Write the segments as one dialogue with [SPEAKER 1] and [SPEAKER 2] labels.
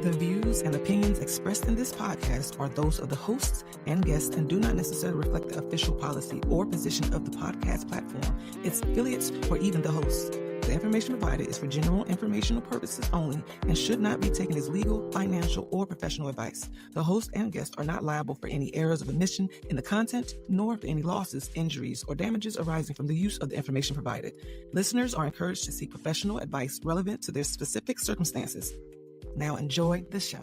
[SPEAKER 1] The views and opinions expressed in this podcast are those of the hosts and guests and do not necessarily reflect the official policy or position of the podcast platform, its affiliates, or even the hosts. The information provided is for general informational purposes only and should not be taken as legal, financial, or professional advice. The host and guests are not liable for any errors of omission in the content, nor for any losses, injuries, or damages arising from the use of the information provided. Listeners are encouraged to seek professional advice relevant to their specific circumstances. Now enjoy the show.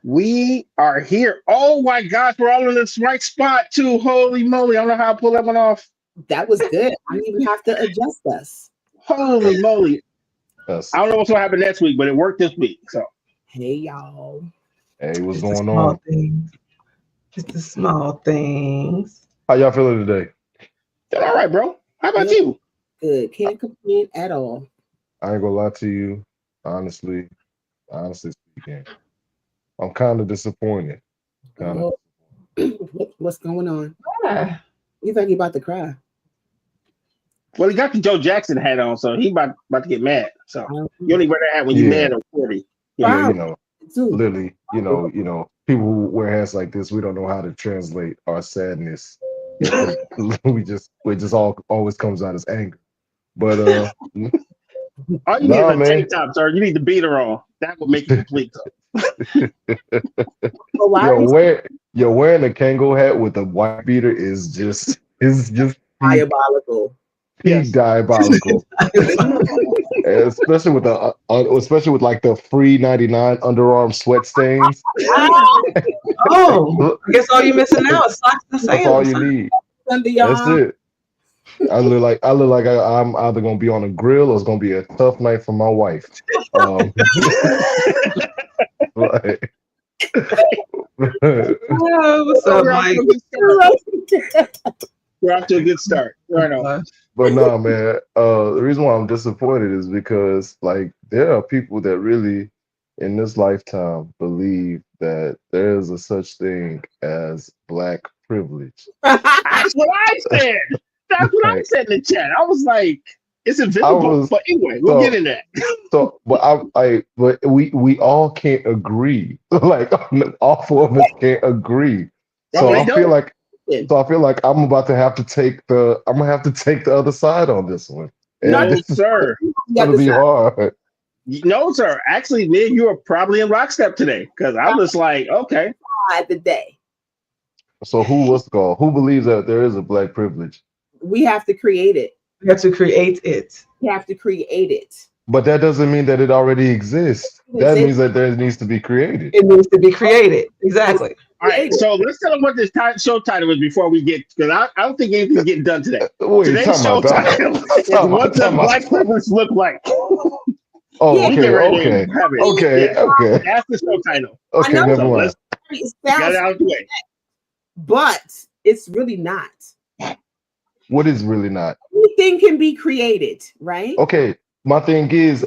[SPEAKER 2] We are here. Oh my gosh, we're all in this right spot too. Holy moly. I don't know how I pull that one off.
[SPEAKER 3] That was good. I didn't even have to adjust us.
[SPEAKER 2] Holy moly.
[SPEAKER 4] Yes.
[SPEAKER 2] I don't know what's going to happen next week, but it worked this week. So,
[SPEAKER 3] hey, y'all.
[SPEAKER 4] Hey, what's
[SPEAKER 1] Just
[SPEAKER 4] going
[SPEAKER 1] the small
[SPEAKER 4] on?
[SPEAKER 1] things. Just the small things.
[SPEAKER 4] How y'all feeling today?
[SPEAKER 2] doing all right, bro. How about you?
[SPEAKER 3] Good. Can't complain at all.
[SPEAKER 4] I ain't gonna lie to you. Honestly speaking, I'm kind of disappointed.
[SPEAKER 3] What's going on?
[SPEAKER 1] Yeah.
[SPEAKER 3] You think you about to cry?
[SPEAKER 2] Well, he got the Joe Jackson hat on, so he about to get mad. So you only wear that hat when you're
[SPEAKER 4] Yeah.
[SPEAKER 2] mad or 40.
[SPEAKER 4] Yeah,
[SPEAKER 3] Wow.
[SPEAKER 4] literally, people who wear hats like this, we don't know how to translate our sadness. we just always comes out as anger. But
[SPEAKER 2] All you need is a tank top, sir. You need the beater on. That would make you complete.
[SPEAKER 3] So why are you
[SPEAKER 4] you're wearing a Kango hat with a white beater is just
[SPEAKER 3] diabolical?
[SPEAKER 2] Yes.
[SPEAKER 4] diabolical. especially with like the free 99 underarm sweat stains.
[SPEAKER 1] Oh, I guess all you're missing now is socks and
[SPEAKER 4] That's all
[SPEAKER 1] sandals.
[SPEAKER 4] you need.
[SPEAKER 3] Under y'all.
[SPEAKER 4] That's it. I look like I'm either gonna be on a grill or it's gonna be a tough night for my wife. Like,
[SPEAKER 1] Oh, what's up, Mike?
[SPEAKER 2] We're off to a good start. Right on.
[SPEAKER 4] but no, man. The reason why I'm disappointed is because like there are people that really in this lifetime believe that there is a such thing as Black privilege.
[SPEAKER 2] That's what I said. That's what I said in the chat. I was like, it's invisible. But anyway, we'll get in that.
[SPEAKER 4] So, but we all can't agree. Like all four of us can't agree. So I feel like I'm about to have to take the other side on this one. And
[SPEAKER 2] No, sir.
[SPEAKER 4] It's gonna be hard.
[SPEAKER 2] No, sir. Actually, me and you are probably in lockstep today because I was like, okay.
[SPEAKER 3] The day.
[SPEAKER 4] So who believes that there is a Black privilege?
[SPEAKER 3] We have to create it.
[SPEAKER 1] We have to create it.
[SPEAKER 3] We have to create it.
[SPEAKER 4] But that doesn't mean that it already exists. That means that there needs to be created.
[SPEAKER 1] It needs to be created. Exactly.
[SPEAKER 2] All right, so let's tell them what this show title is before we get, because I don't think anything's getting done today.
[SPEAKER 4] Wait,
[SPEAKER 2] Today's show title is what does Black privilege look like?
[SPEAKER 4] Oh,
[SPEAKER 3] Yeah,
[SPEAKER 4] okay.
[SPEAKER 2] That's the show title.
[SPEAKER 4] Okay, never mind.
[SPEAKER 3] It
[SPEAKER 2] Got
[SPEAKER 3] sounds
[SPEAKER 2] it out of the way.
[SPEAKER 3] but it's really not.
[SPEAKER 4] What is really not?
[SPEAKER 3] Anything can be created, right?
[SPEAKER 4] Okay, my thing is,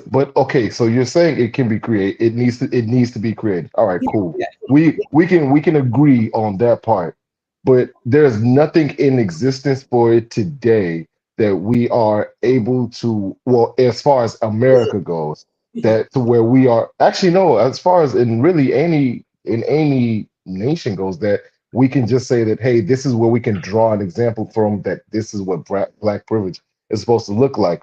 [SPEAKER 4] so you're saying it can be created. It needs to be created. All right, cool.
[SPEAKER 3] Yeah.
[SPEAKER 4] We can agree on that part. But there's nothing in existence for it today that we are able to, well, as far as America goes, that to where we are actually no, as far as in any nation goes, that we can just say that, hey, this is where we can draw an example from, that this is what Black privilege is supposed to look like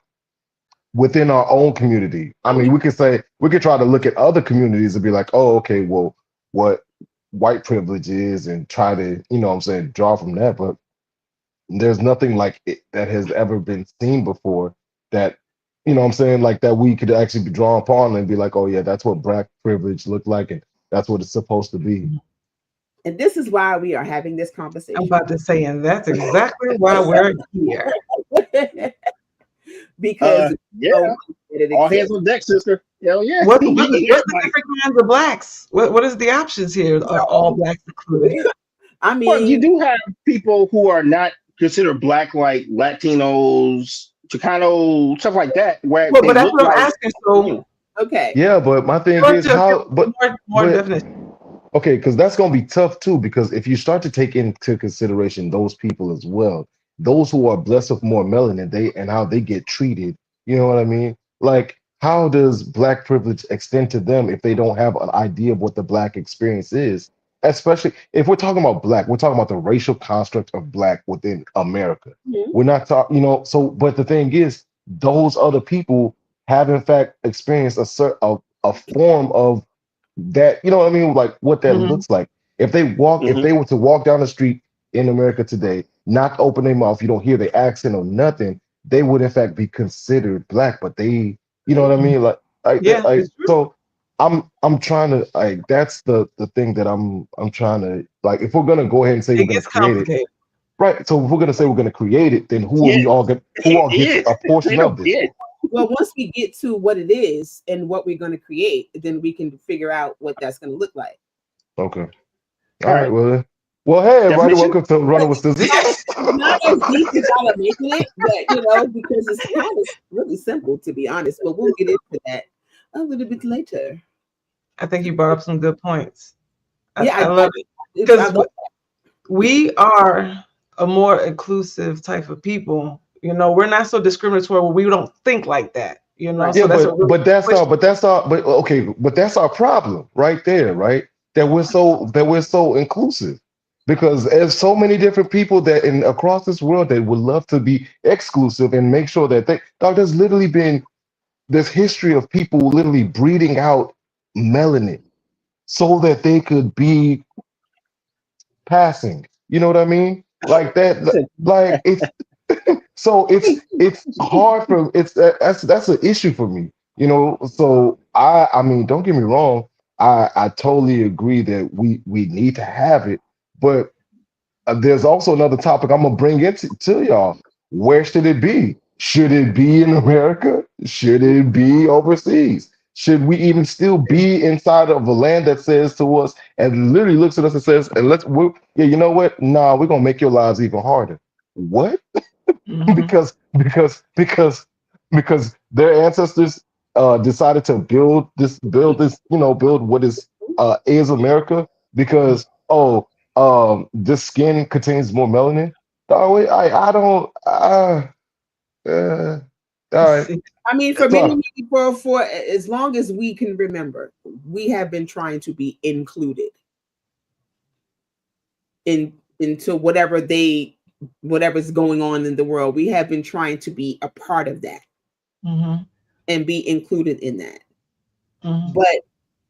[SPEAKER 4] within our own community. I mean, we could try to look at other communities and be like, oh, okay, well, what white privilege is and try to, draw from that. But there's nothing like it that has ever been seen before that, like that we could actually be drawn upon and be like, oh yeah, that's what Black privilege looked like and that's what it's supposed to be.
[SPEAKER 3] And this is why we are having this conversation.
[SPEAKER 1] I'm about to say, and that's exactly why we're here.
[SPEAKER 3] Because
[SPEAKER 2] all hands on deck, sister. Hell yeah.
[SPEAKER 5] What's
[SPEAKER 2] Like,
[SPEAKER 5] the different kinds of blacks? What is the options here? Are all blacks included?
[SPEAKER 3] I
[SPEAKER 2] well, you
[SPEAKER 3] mean,
[SPEAKER 2] do have people who are not considered black, like Latinos, Chicano, stuff like that, where
[SPEAKER 5] Well,
[SPEAKER 2] they
[SPEAKER 5] but that's
[SPEAKER 2] look
[SPEAKER 5] what I'm
[SPEAKER 2] like
[SPEAKER 5] asking. So,
[SPEAKER 3] okay.
[SPEAKER 4] Yeah, but my thing
[SPEAKER 5] give
[SPEAKER 4] is how,
[SPEAKER 5] more
[SPEAKER 4] but
[SPEAKER 5] definition.
[SPEAKER 4] okay, because that's going to be tough too. Because if you start to take into consideration those people as well, those who are blessed with more melanin, they and how they get treated, you know what I mean? Like, how does black privilege extend to them if they don't have an idea of what the black experience is? Especially if we're talking about black, we're talking about the racial construct of black within America.
[SPEAKER 3] Mhm.
[SPEAKER 4] We're not talking, so, but the thing is, those other people have in fact experienced a form of that, you know what I mean? Like what that
[SPEAKER 5] Mhm.
[SPEAKER 4] looks like. If they were to walk down the street in America today, not open their mouth, you don't hear the accent or nothing, they would in fact be considered black, but they, you know what I mean?
[SPEAKER 5] Yeah, it's true.
[SPEAKER 4] So I'm trying to like that's the thing that I'm trying to like if we're gonna go ahead and say
[SPEAKER 5] It
[SPEAKER 4] we're gonna
[SPEAKER 5] gets
[SPEAKER 4] create it,
[SPEAKER 5] complicated.
[SPEAKER 4] right? So if we're gonna say we're gonna create it, then who are
[SPEAKER 2] Yeah,
[SPEAKER 4] we all gonna who all gets
[SPEAKER 2] it
[SPEAKER 4] a
[SPEAKER 2] is.
[SPEAKER 4] portion of this?
[SPEAKER 2] Yeah.
[SPEAKER 3] Well, once we get to what it is and what we're going to create, then we can figure out what that's going to look like.
[SPEAKER 4] Okay. All
[SPEAKER 2] All
[SPEAKER 4] right,
[SPEAKER 2] right.
[SPEAKER 4] well, hey everybody,
[SPEAKER 2] Definition?
[SPEAKER 4] welcome to Running with Scissors.
[SPEAKER 3] Not as deep as y'all are making it, but because it's kind of really simple to be honest. But we'll get into that a little bit later.
[SPEAKER 5] I think you brought up some good points. I
[SPEAKER 3] Yeah,
[SPEAKER 5] love it
[SPEAKER 3] I
[SPEAKER 5] because
[SPEAKER 3] love
[SPEAKER 5] we are a more inclusive type of people. We're not so discriminatory. We don't think like that.
[SPEAKER 3] Right.
[SPEAKER 5] So
[SPEAKER 4] Yeah,
[SPEAKER 5] that's what we're
[SPEAKER 4] but that's our problem right there, right? That we're so inclusive because there's so many different people that in across this world that would love to be exclusive and make sure that there's literally been this history of people literally breeding out melanin so that they could be passing. You know what I mean? Like that, like it's so it's hard for that's an issue for me. So I mean, don't get me wrong. I totally agree that we need to have it, but there's also another topic I'm gonna bring into to y'all. Where should it be? Should it be in America? Should it be overseas? Should we even still be inside of a land that says to us and literally looks at us and says, and yeah, you know what? Nah, we're gonna make your lives even harder. What?
[SPEAKER 5] Mhm.
[SPEAKER 4] because their ancestors decided to build what is America because this skin contains more melanin. Oh, wait, I don't all right.
[SPEAKER 5] See,
[SPEAKER 3] I mean, for
[SPEAKER 4] So,
[SPEAKER 3] for as long as we can remember, we have been trying to be included into whatever's going on in the world. We have been trying to be a part of that
[SPEAKER 5] mhm,
[SPEAKER 3] and be included in that.
[SPEAKER 5] mhm.
[SPEAKER 3] But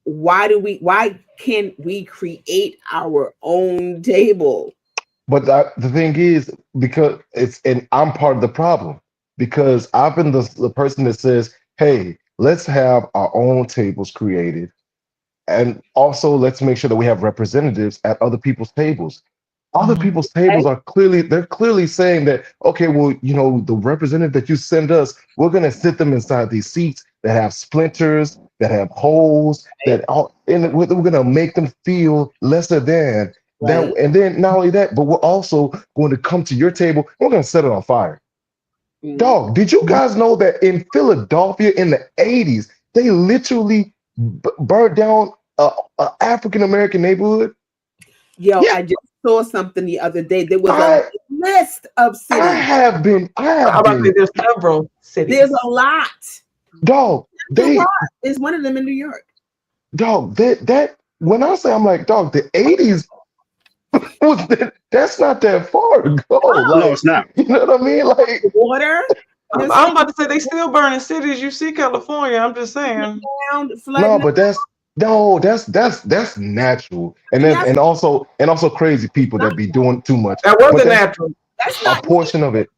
[SPEAKER 3] why can't we create our own table?
[SPEAKER 4] but the thing is, because and I'm part of the problem because I've been the person that says, hey, let's have our own tables created. And also, let's make sure that we have representatives at other people's tables. Other
[SPEAKER 5] Mhm.
[SPEAKER 4] people's tables they're clearly saying that, okay, well, the representative that you send us, we're going to sit them inside these seats that have splinters, that have holes, and we're going to make them feel lesser than that.
[SPEAKER 3] Right.
[SPEAKER 4] And then not only that, but we're also going to come to your table. We're going to set it on fire.
[SPEAKER 3] Mhm.
[SPEAKER 4] Dog, did you guys know that in Philadelphia in the 80s, they literally burned down a African American neighborhood?
[SPEAKER 3] Yo,
[SPEAKER 2] Yeah.
[SPEAKER 3] I just saw something the other day. There was
[SPEAKER 4] I-
[SPEAKER 3] a list of cities.
[SPEAKER 4] I have been,
[SPEAKER 5] How about there's several cities.
[SPEAKER 3] There's a lot.
[SPEAKER 4] dog.
[SPEAKER 3] Is one of them in New York.
[SPEAKER 4] Dog. That when I say I'm like, dog, the 80s that's not that far ago.
[SPEAKER 2] No, it's not.
[SPEAKER 4] You know what I mean? Like,
[SPEAKER 3] Water.
[SPEAKER 5] I'm about to say they still burning cities. You see California. I'm just saying.
[SPEAKER 4] no, but that's natural, and then and also crazy people that be doing too much.
[SPEAKER 5] That
[SPEAKER 4] But
[SPEAKER 5] wasn't
[SPEAKER 4] that's-
[SPEAKER 5] natural.
[SPEAKER 3] That's
[SPEAKER 4] A
[SPEAKER 3] not
[SPEAKER 4] portion of it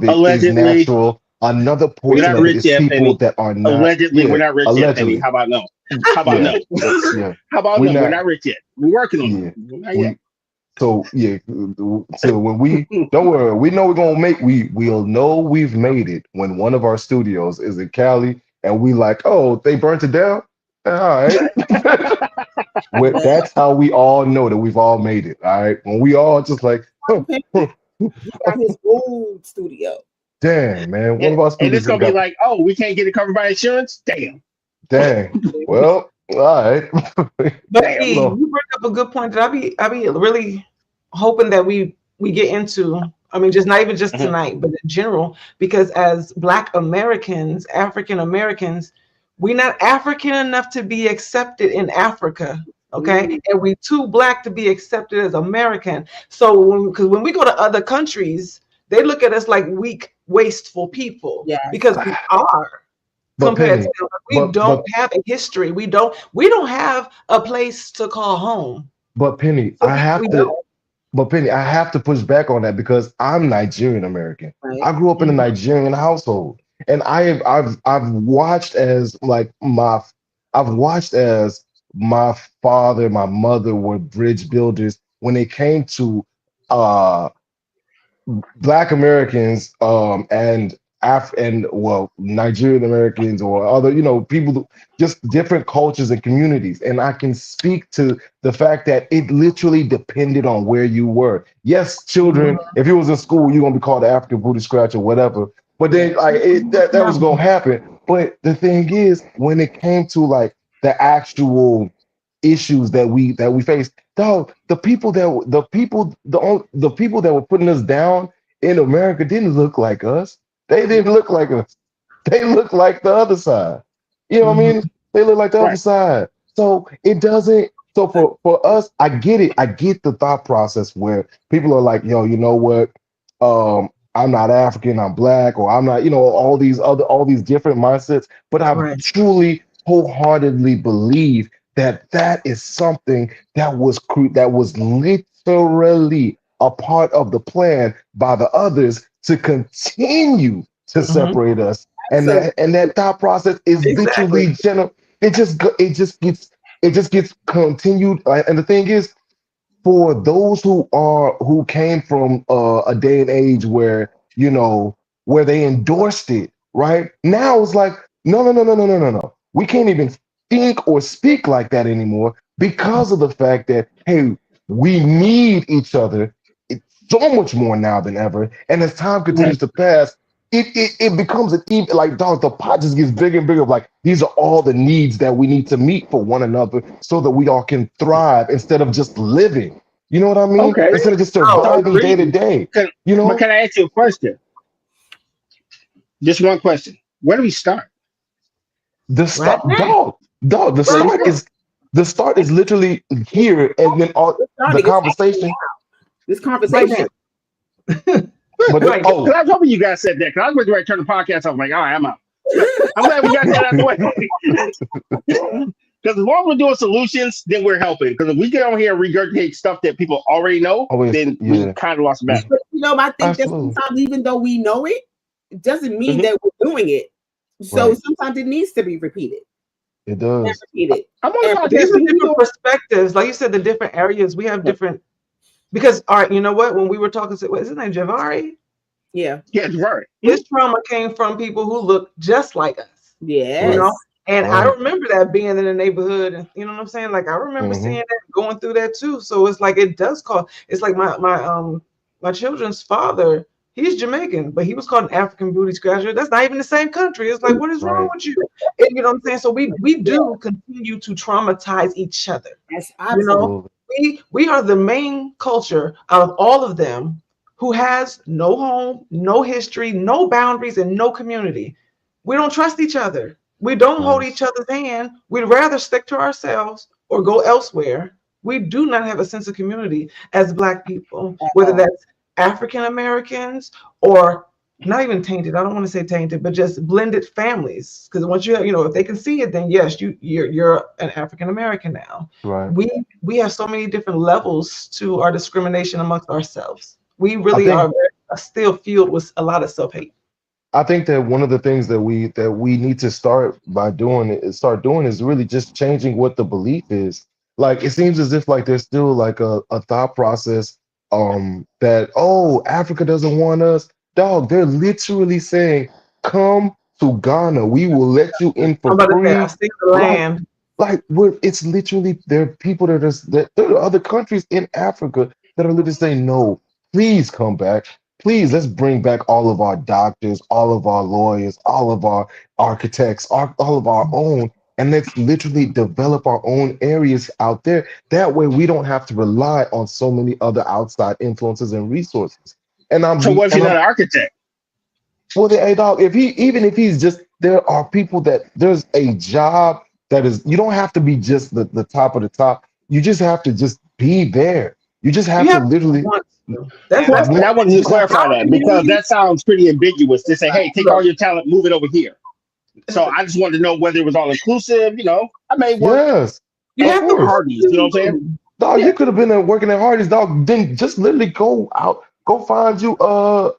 [SPEAKER 4] is
[SPEAKER 2] Allegedly.
[SPEAKER 4] natural. Another portion
[SPEAKER 2] not
[SPEAKER 4] of it
[SPEAKER 2] rich
[SPEAKER 4] is
[SPEAKER 2] yet,
[SPEAKER 4] people
[SPEAKER 2] Penny.
[SPEAKER 4] that are not.
[SPEAKER 2] Allegedly,
[SPEAKER 4] yeah,
[SPEAKER 2] we're not rich yet, Penny. How about no? How about
[SPEAKER 4] Yeah.
[SPEAKER 2] no?
[SPEAKER 4] Yeah.
[SPEAKER 2] How about
[SPEAKER 4] We're
[SPEAKER 2] no? We're
[SPEAKER 4] not-
[SPEAKER 2] not rich yet. We're working on
[SPEAKER 4] Yeah.
[SPEAKER 2] it. We're not yet.
[SPEAKER 4] So yeah, so when we don't worry, we know we're gonna we'll know we've made it when one of our studios is in Cali and we like, oh, they burnt it down. All right. That's how we all know that we've all made it. All right. When we all just like,
[SPEAKER 3] He got his old studio.
[SPEAKER 4] dang, man, one
[SPEAKER 2] And,
[SPEAKER 4] of our
[SPEAKER 2] and
[SPEAKER 4] speakers
[SPEAKER 2] it's gonna
[SPEAKER 4] got
[SPEAKER 2] be like, oh, we can't get it covered by insurance. Damn.
[SPEAKER 4] dang. Well, all right.
[SPEAKER 5] But
[SPEAKER 2] Damn.
[SPEAKER 5] E,
[SPEAKER 4] So,
[SPEAKER 5] you bring up a good point that I be really hoping that we get into. I mean, just not even just
[SPEAKER 2] Mhm.
[SPEAKER 5] tonight, but in general, because as Black Americans, African Americans, we're not African enough to be accepted in Africa. Okay, and we too Black to be accepted as American. So, because when we go to other countries, they look at us like weak, wasteful people.
[SPEAKER 3] Yes.
[SPEAKER 5] Because we are.
[SPEAKER 4] but
[SPEAKER 5] Compared
[SPEAKER 4] Penny,
[SPEAKER 5] to them. We
[SPEAKER 4] but
[SPEAKER 5] don't
[SPEAKER 4] but
[SPEAKER 5] have a history. We don't have a place to call home.
[SPEAKER 4] but Penny,
[SPEAKER 5] So
[SPEAKER 4] I have
[SPEAKER 5] we
[SPEAKER 4] to.
[SPEAKER 5] don't.
[SPEAKER 4] But Penny, I have to push back on that because I'm Nigerian American.
[SPEAKER 3] Right.
[SPEAKER 4] I grew up in a Nigerian household, and I've watched as my father, my mother were bridge builders when it came to uh Black Americans and well Nigerian Americans or other people, just different cultures and communities. And I can speak to the fact that it literally depended on where you were. Yes, children, if you was in school, you're gonna be called the African booty scratch or whatever. But then that was gonna happen. But the thing is, when it came to like the actual issues that we faced, dog, the people that were putting us down in America didn't look like us. They didn't look like us. They looked like the other side. You know what I mean? They look like the other
[SPEAKER 2] Right.
[SPEAKER 4] side. So it doesn't. So for us, I get it. I get the thought process where people are like, yo, you know what? I'm not African. I'm Black, or I'm not. All these different mindsets. But I
[SPEAKER 5] Right.
[SPEAKER 4] truly, wholeheartedly believe that is something that was literally a part of the plan by the others to continue to separate us, and that thought process is literally it just gets continued. And the thing is, for those who came from a day and age where where they endorsed it, right now it's like no, we can't even think or speak like that anymore because of the fact that, hey, we need each other so much more now than ever. And as time continues to pass, it becomes an even, like, dog, the pot just gets bigger and bigger. Like, these are all the needs that we need to meet for one another so that we all can thrive instead of just living. You know what I mean?
[SPEAKER 2] Okay.
[SPEAKER 4] Instead of just surviving day to day.
[SPEAKER 2] But
[SPEAKER 4] You
[SPEAKER 2] can I ask you a question? Just one question. Where do we start?
[SPEAKER 4] The start, dog. The start is literally here, and then all the conversation.
[SPEAKER 3] This conversation.
[SPEAKER 4] But
[SPEAKER 5] Right.
[SPEAKER 2] Because I was hoping you guys said that. Because I was ready to turn the podcast off. I'm like, all right, I'm out. I'm glad we got that out of the way. Because as long as we're doing solutions, then we're helping. Because if we get on here and regurgitate stuff that people already know, then we kind of lost the battle.
[SPEAKER 3] But, I think
[SPEAKER 4] Absolutely.
[SPEAKER 3] that sometimes, even though we know it, it doesn't mean that we're doing it. So
[SPEAKER 4] Right.
[SPEAKER 3] sometimes it needs to be repeated.
[SPEAKER 4] It does.
[SPEAKER 3] Repeated.
[SPEAKER 2] I'm on the
[SPEAKER 5] These
[SPEAKER 2] podcast.
[SPEAKER 5] are different perspectives. Like you said, the different areas, we have different. Because, all right, you know what? When we were talking to, what is his name, Javari?
[SPEAKER 3] Yeah.
[SPEAKER 2] Yeah, right.
[SPEAKER 5] His trauma came from people who look just like us.
[SPEAKER 3] Yes.
[SPEAKER 5] You know? And I
[SPEAKER 4] Right.
[SPEAKER 5] remember that being in the neighborhood, and you know what I'm saying? Like, I remember
[SPEAKER 4] Mhm.
[SPEAKER 5] seeing that, going through that too. So it's like, it does cause, it's like my children's father, he's Jamaican, but he was called an African booty scratcher. That's not even the same country. It's like, what is wrong
[SPEAKER 4] Right.
[SPEAKER 5] with you? And, you know what I'm saying? So we do continue to traumatize each other.
[SPEAKER 3] Yes,
[SPEAKER 5] You know,
[SPEAKER 4] Absolutely.
[SPEAKER 5] we are the main culture out of all of them who has no home, no history, no boundaries, and no community. We don't trust each other. We don't hold
[SPEAKER 4] Right.
[SPEAKER 5] each other's hand. We'd rather stick to ourselves or go elsewhere. We do not have a sense of community as Black people, whether that's African Americans or not even tainted. I don't want to say tainted, but just blended families. Because once you if they can see it, then yes, you're an African American now.
[SPEAKER 4] Right.
[SPEAKER 5] We have so many different levels to our discrimination amongst ourselves. We really
[SPEAKER 4] think-
[SPEAKER 5] are still filled with a lot of self-hate.
[SPEAKER 4] I think that one of the things that we need to start doing is really just changing what the belief is. Like, it seems as if like there's still like a thought process that, oh, Africa doesn't want us. Dog, they're literally saying, come to Ghana. We will let you in
[SPEAKER 5] I'm
[SPEAKER 4] for
[SPEAKER 5] about to say,
[SPEAKER 4] free.
[SPEAKER 5] I see the land.
[SPEAKER 4] Like it's literally there are people that there are other countries in Africa that are literally saying, no, please come back. Please, let's bring back all of our doctors, all of our lawyers, all of our architects, all of our own, and let's literally develop our own areas out there. That way we don't have to rely on so many other outside influences and resources. And I'm
[SPEAKER 2] So what if
[SPEAKER 4] and
[SPEAKER 2] you're
[SPEAKER 4] I'm
[SPEAKER 2] not an architect?
[SPEAKER 4] well, hey dog, even if he's just there are people that there's a job that is you don't have to be just the top of the top. You just have to just be there. You just
[SPEAKER 5] You
[SPEAKER 4] have to
[SPEAKER 5] have to
[SPEAKER 4] literally
[SPEAKER 5] want to. That's
[SPEAKER 2] Well,
[SPEAKER 5] that's
[SPEAKER 4] you
[SPEAKER 2] I wanted to
[SPEAKER 4] just have to
[SPEAKER 2] clarify that because that sounds pretty ambiguous. To say, hey, take all your talent, move it over here. So I just wanted to know whether it was all inclusive. I may work
[SPEAKER 4] yes,
[SPEAKER 5] you
[SPEAKER 4] of
[SPEAKER 2] at
[SPEAKER 5] have to
[SPEAKER 4] course.
[SPEAKER 5] want
[SPEAKER 2] Hardee's. You know what I'm saying?
[SPEAKER 5] to.
[SPEAKER 4] Dog,
[SPEAKER 5] Yeah.
[SPEAKER 4] you could have been working at Hardee's, dog. Then just literally go out, go find you a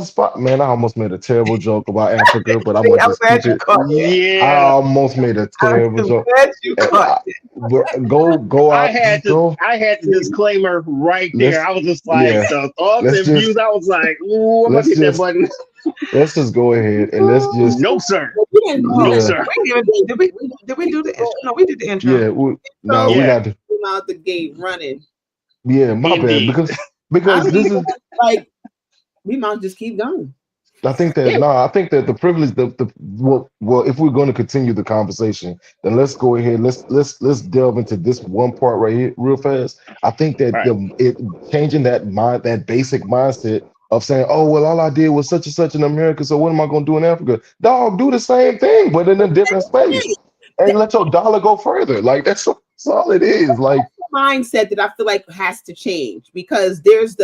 [SPEAKER 4] spot. Man, I almost made a terrible joke about Africa, but I'm
[SPEAKER 5] See,
[SPEAKER 4] gonna
[SPEAKER 5] I'm
[SPEAKER 4] just
[SPEAKER 5] glad
[SPEAKER 4] keep
[SPEAKER 5] you
[SPEAKER 4] it.
[SPEAKER 5] caught that.
[SPEAKER 4] I
[SPEAKER 2] Yeah,
[SPEAKER 4] almost made a terrible
[SPEAKER 5] I'm
[SPEAKER 4] joke.
[SPEAKER 5] glad you caught
[SPEAKER 4] Go
[SPEAKER 2] I
[SPEAKER 4] out,
[SPEAKER 2] had
[SPEAKER 4] just
[SPEAKER 2] to.
[SPEAKER 4] go.
[SPEAKER 2] I had the disclaimer right there.
[SPEAKER 4] Let's
[SPEAKER 2] I was just like
[SPEAKER 4] yeah,
[SPEAKER 2] the thoughts
[SPEAKER 4] let's
[SPEAKER 2] and views.
[SPEAKER 4] just
[SPEAKER 2] I was like, ooh, I'm about to
[SPEAKER 4] let's
[SPEAKER 2] hit that
[SPEAKER 4] just
[SPEAKER 2] button.
[SPEAKER 4] let's just go ahead and let's just
[SPEAKER 2] No, sir.
[SPEAKER 3] But we didn't do
[SPEAKER 2] No,
[SPEAKER 3] that.
[SPEAKER 4] yeah,
[SPEAKER 2] sir.
[SPEAKER 5] We didn't even, did we do the intro? No, we did the intro.
[SPEAKER 4] yeah, no,
[SPEAKER 3] So
[SPEAKER 4] we
[SPEAKER 2] Yeah,
[SPEAKER 4] got to
[SPEAKER 3] came out the gate running.
[SPEAKER 4] yeah, my bad
[SPEAKER 2] indeed.
[SPEAKER 3] I
[SPEAKER 4] because
[SPEAKER 3] mean,
[SPEAKER 4] this is
[SPEAKER 3] like we might just keep going.
[SPEAKER 2] Yeah.
[SPEAKER 4] I think that the privilege the well if we're going to continue the conversation, then let's go ahead. Let's delve into this one part right here real fast. I think that
[SPEAKER 2] Right.
[SPEAKER 4] it changing that basic mindset of saying, oh well, all I did was such and such in America, so what am I going to do in Africa? Dog, do the same thing, but in a different space,
[SPEAKER 3] Hey,
[SPEAKER 4] and let your dollar go further. Like that's all it is. Like
[SPEAKER 3] mindset that I feel like has to change because there's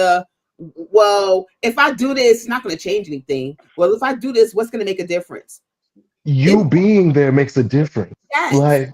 [SPEAKER 3] well, if I do this, it's not going to change anything. Well, if I do this, what's going to make a difference?
[SPEAKER 4] you being there makes a difference.
[SPEAKER 3] Yes.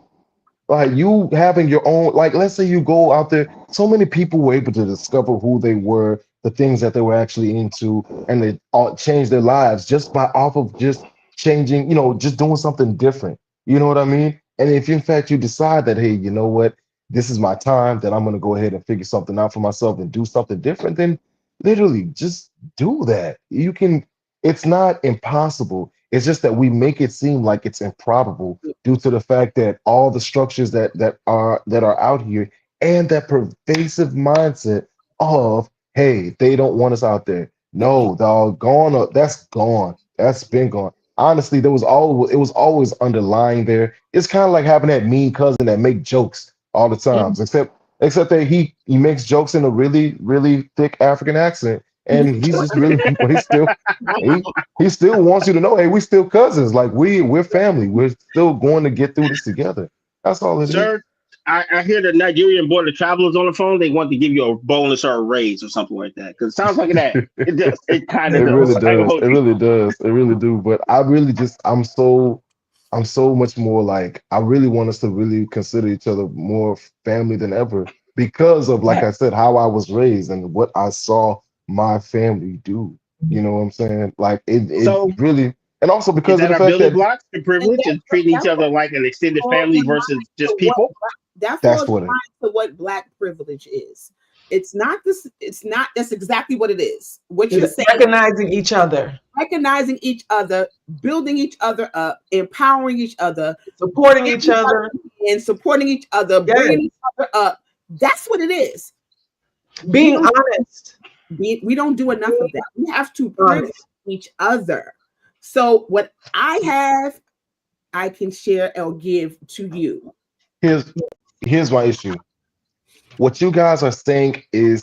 [SPEAKER 4] Like you having your own, like let's say you go out there, so many people were able to discover who they were, the things that they were actually into, and they all changed their lives just by off of just changing, just doing something different. You know what I mean? And if in fact you decide that, hey, you know what, this is my time, that I'm gonna go ahead and figure something out for myself and do something different, then literally just do that. You can, it's not impossible. It's just that we make it seem like it's improbable due to the fact that all the structures that are out here and that pervasive mindset of hey, they don't want us out there. No, dog, gone. That's gone. That's been gone. Honestly, it was always underlying there. It's kind of like having that mean cousin that make jokes all the times, except that he makes jokes in a really really thick African accent, and he's just really but he he still wants you to know, hey, we still cousins. Like we're family. We're still going to get through this together. That's all it is.
[SPEAKER 2] Sir, I hear the Nigerian Board of Travelers on the phone. They want to give you a bonus or a raise or something like that. Because it sounds like that. It does. It kind
[SPEAKER 4] It
[SPEAKER 2] of
[SPEAKER 4] really
[SPEAKER 2] does. I ain't gonna
[SPEAKER 4] does.
[SPEAKER 2] hold
[SPEAKER 4] It
[SPEAKER 2] you.
[SPEAKER 4] really does. It really do. But I'm so much more like I really want us to really consider each other more family than ever because of, like I said, how I was raised and what I saw my family do. You know what I'm saying? Like it
[SPEAKER 2] So,
[SPEAKER 4] really, and also
[SPEAKER 2] is
[SPEAKER 4] because of
[SPEAKER 2] that
[SPEAKER 4] the
[SPEAKER 2] our
[SPEAKER 4] fact
[SPEAKER 2] Billy
[SPEAKER 4] that
[SPEAKER 2] Blocks, the
[SPEAKER 3] And
[SPEAKER 2] privilege, and treating each other like an extended
[SPEAKER 3] falls
[SPEAKER 2] family
[SPEAKER 3] in line
[SPEAKER 2] versus just
[SPEAKER 3] to what
[SPEAKER 2] people?
[SPEAKER 3] that
[SPEAKER 4] that's
[SPEAKER 3] falls in
[SPEAKER 4] what it.
[SPEAKER 3] line to what Black privilege is. It's not this. It's not. That's exactly what it is. What you're saying,
[SPEAKER 5] Recognizing each other,
[SPEAKER 3] recognizing each other, building each other up, empowering each other,
[SPEAKER 5] supporting each other,
[SPEAKER 3] and supporting each other,
[SPEAKER 5] yes,
[SPEAKER 3] bringing each other up. That's what it is. We
[SPEAKER 5] being
[SPEAKER 3] don't,
[SPEAKER 5] honest,
[SPEAKER 3] we don't do enough of that. We have to privilege
[SPEAKER 5] honest.
[SPEAKER 3] each other. So what I have, I can share or give to you.
[SPEAKER 4] Here's my issue. What you guys are saying is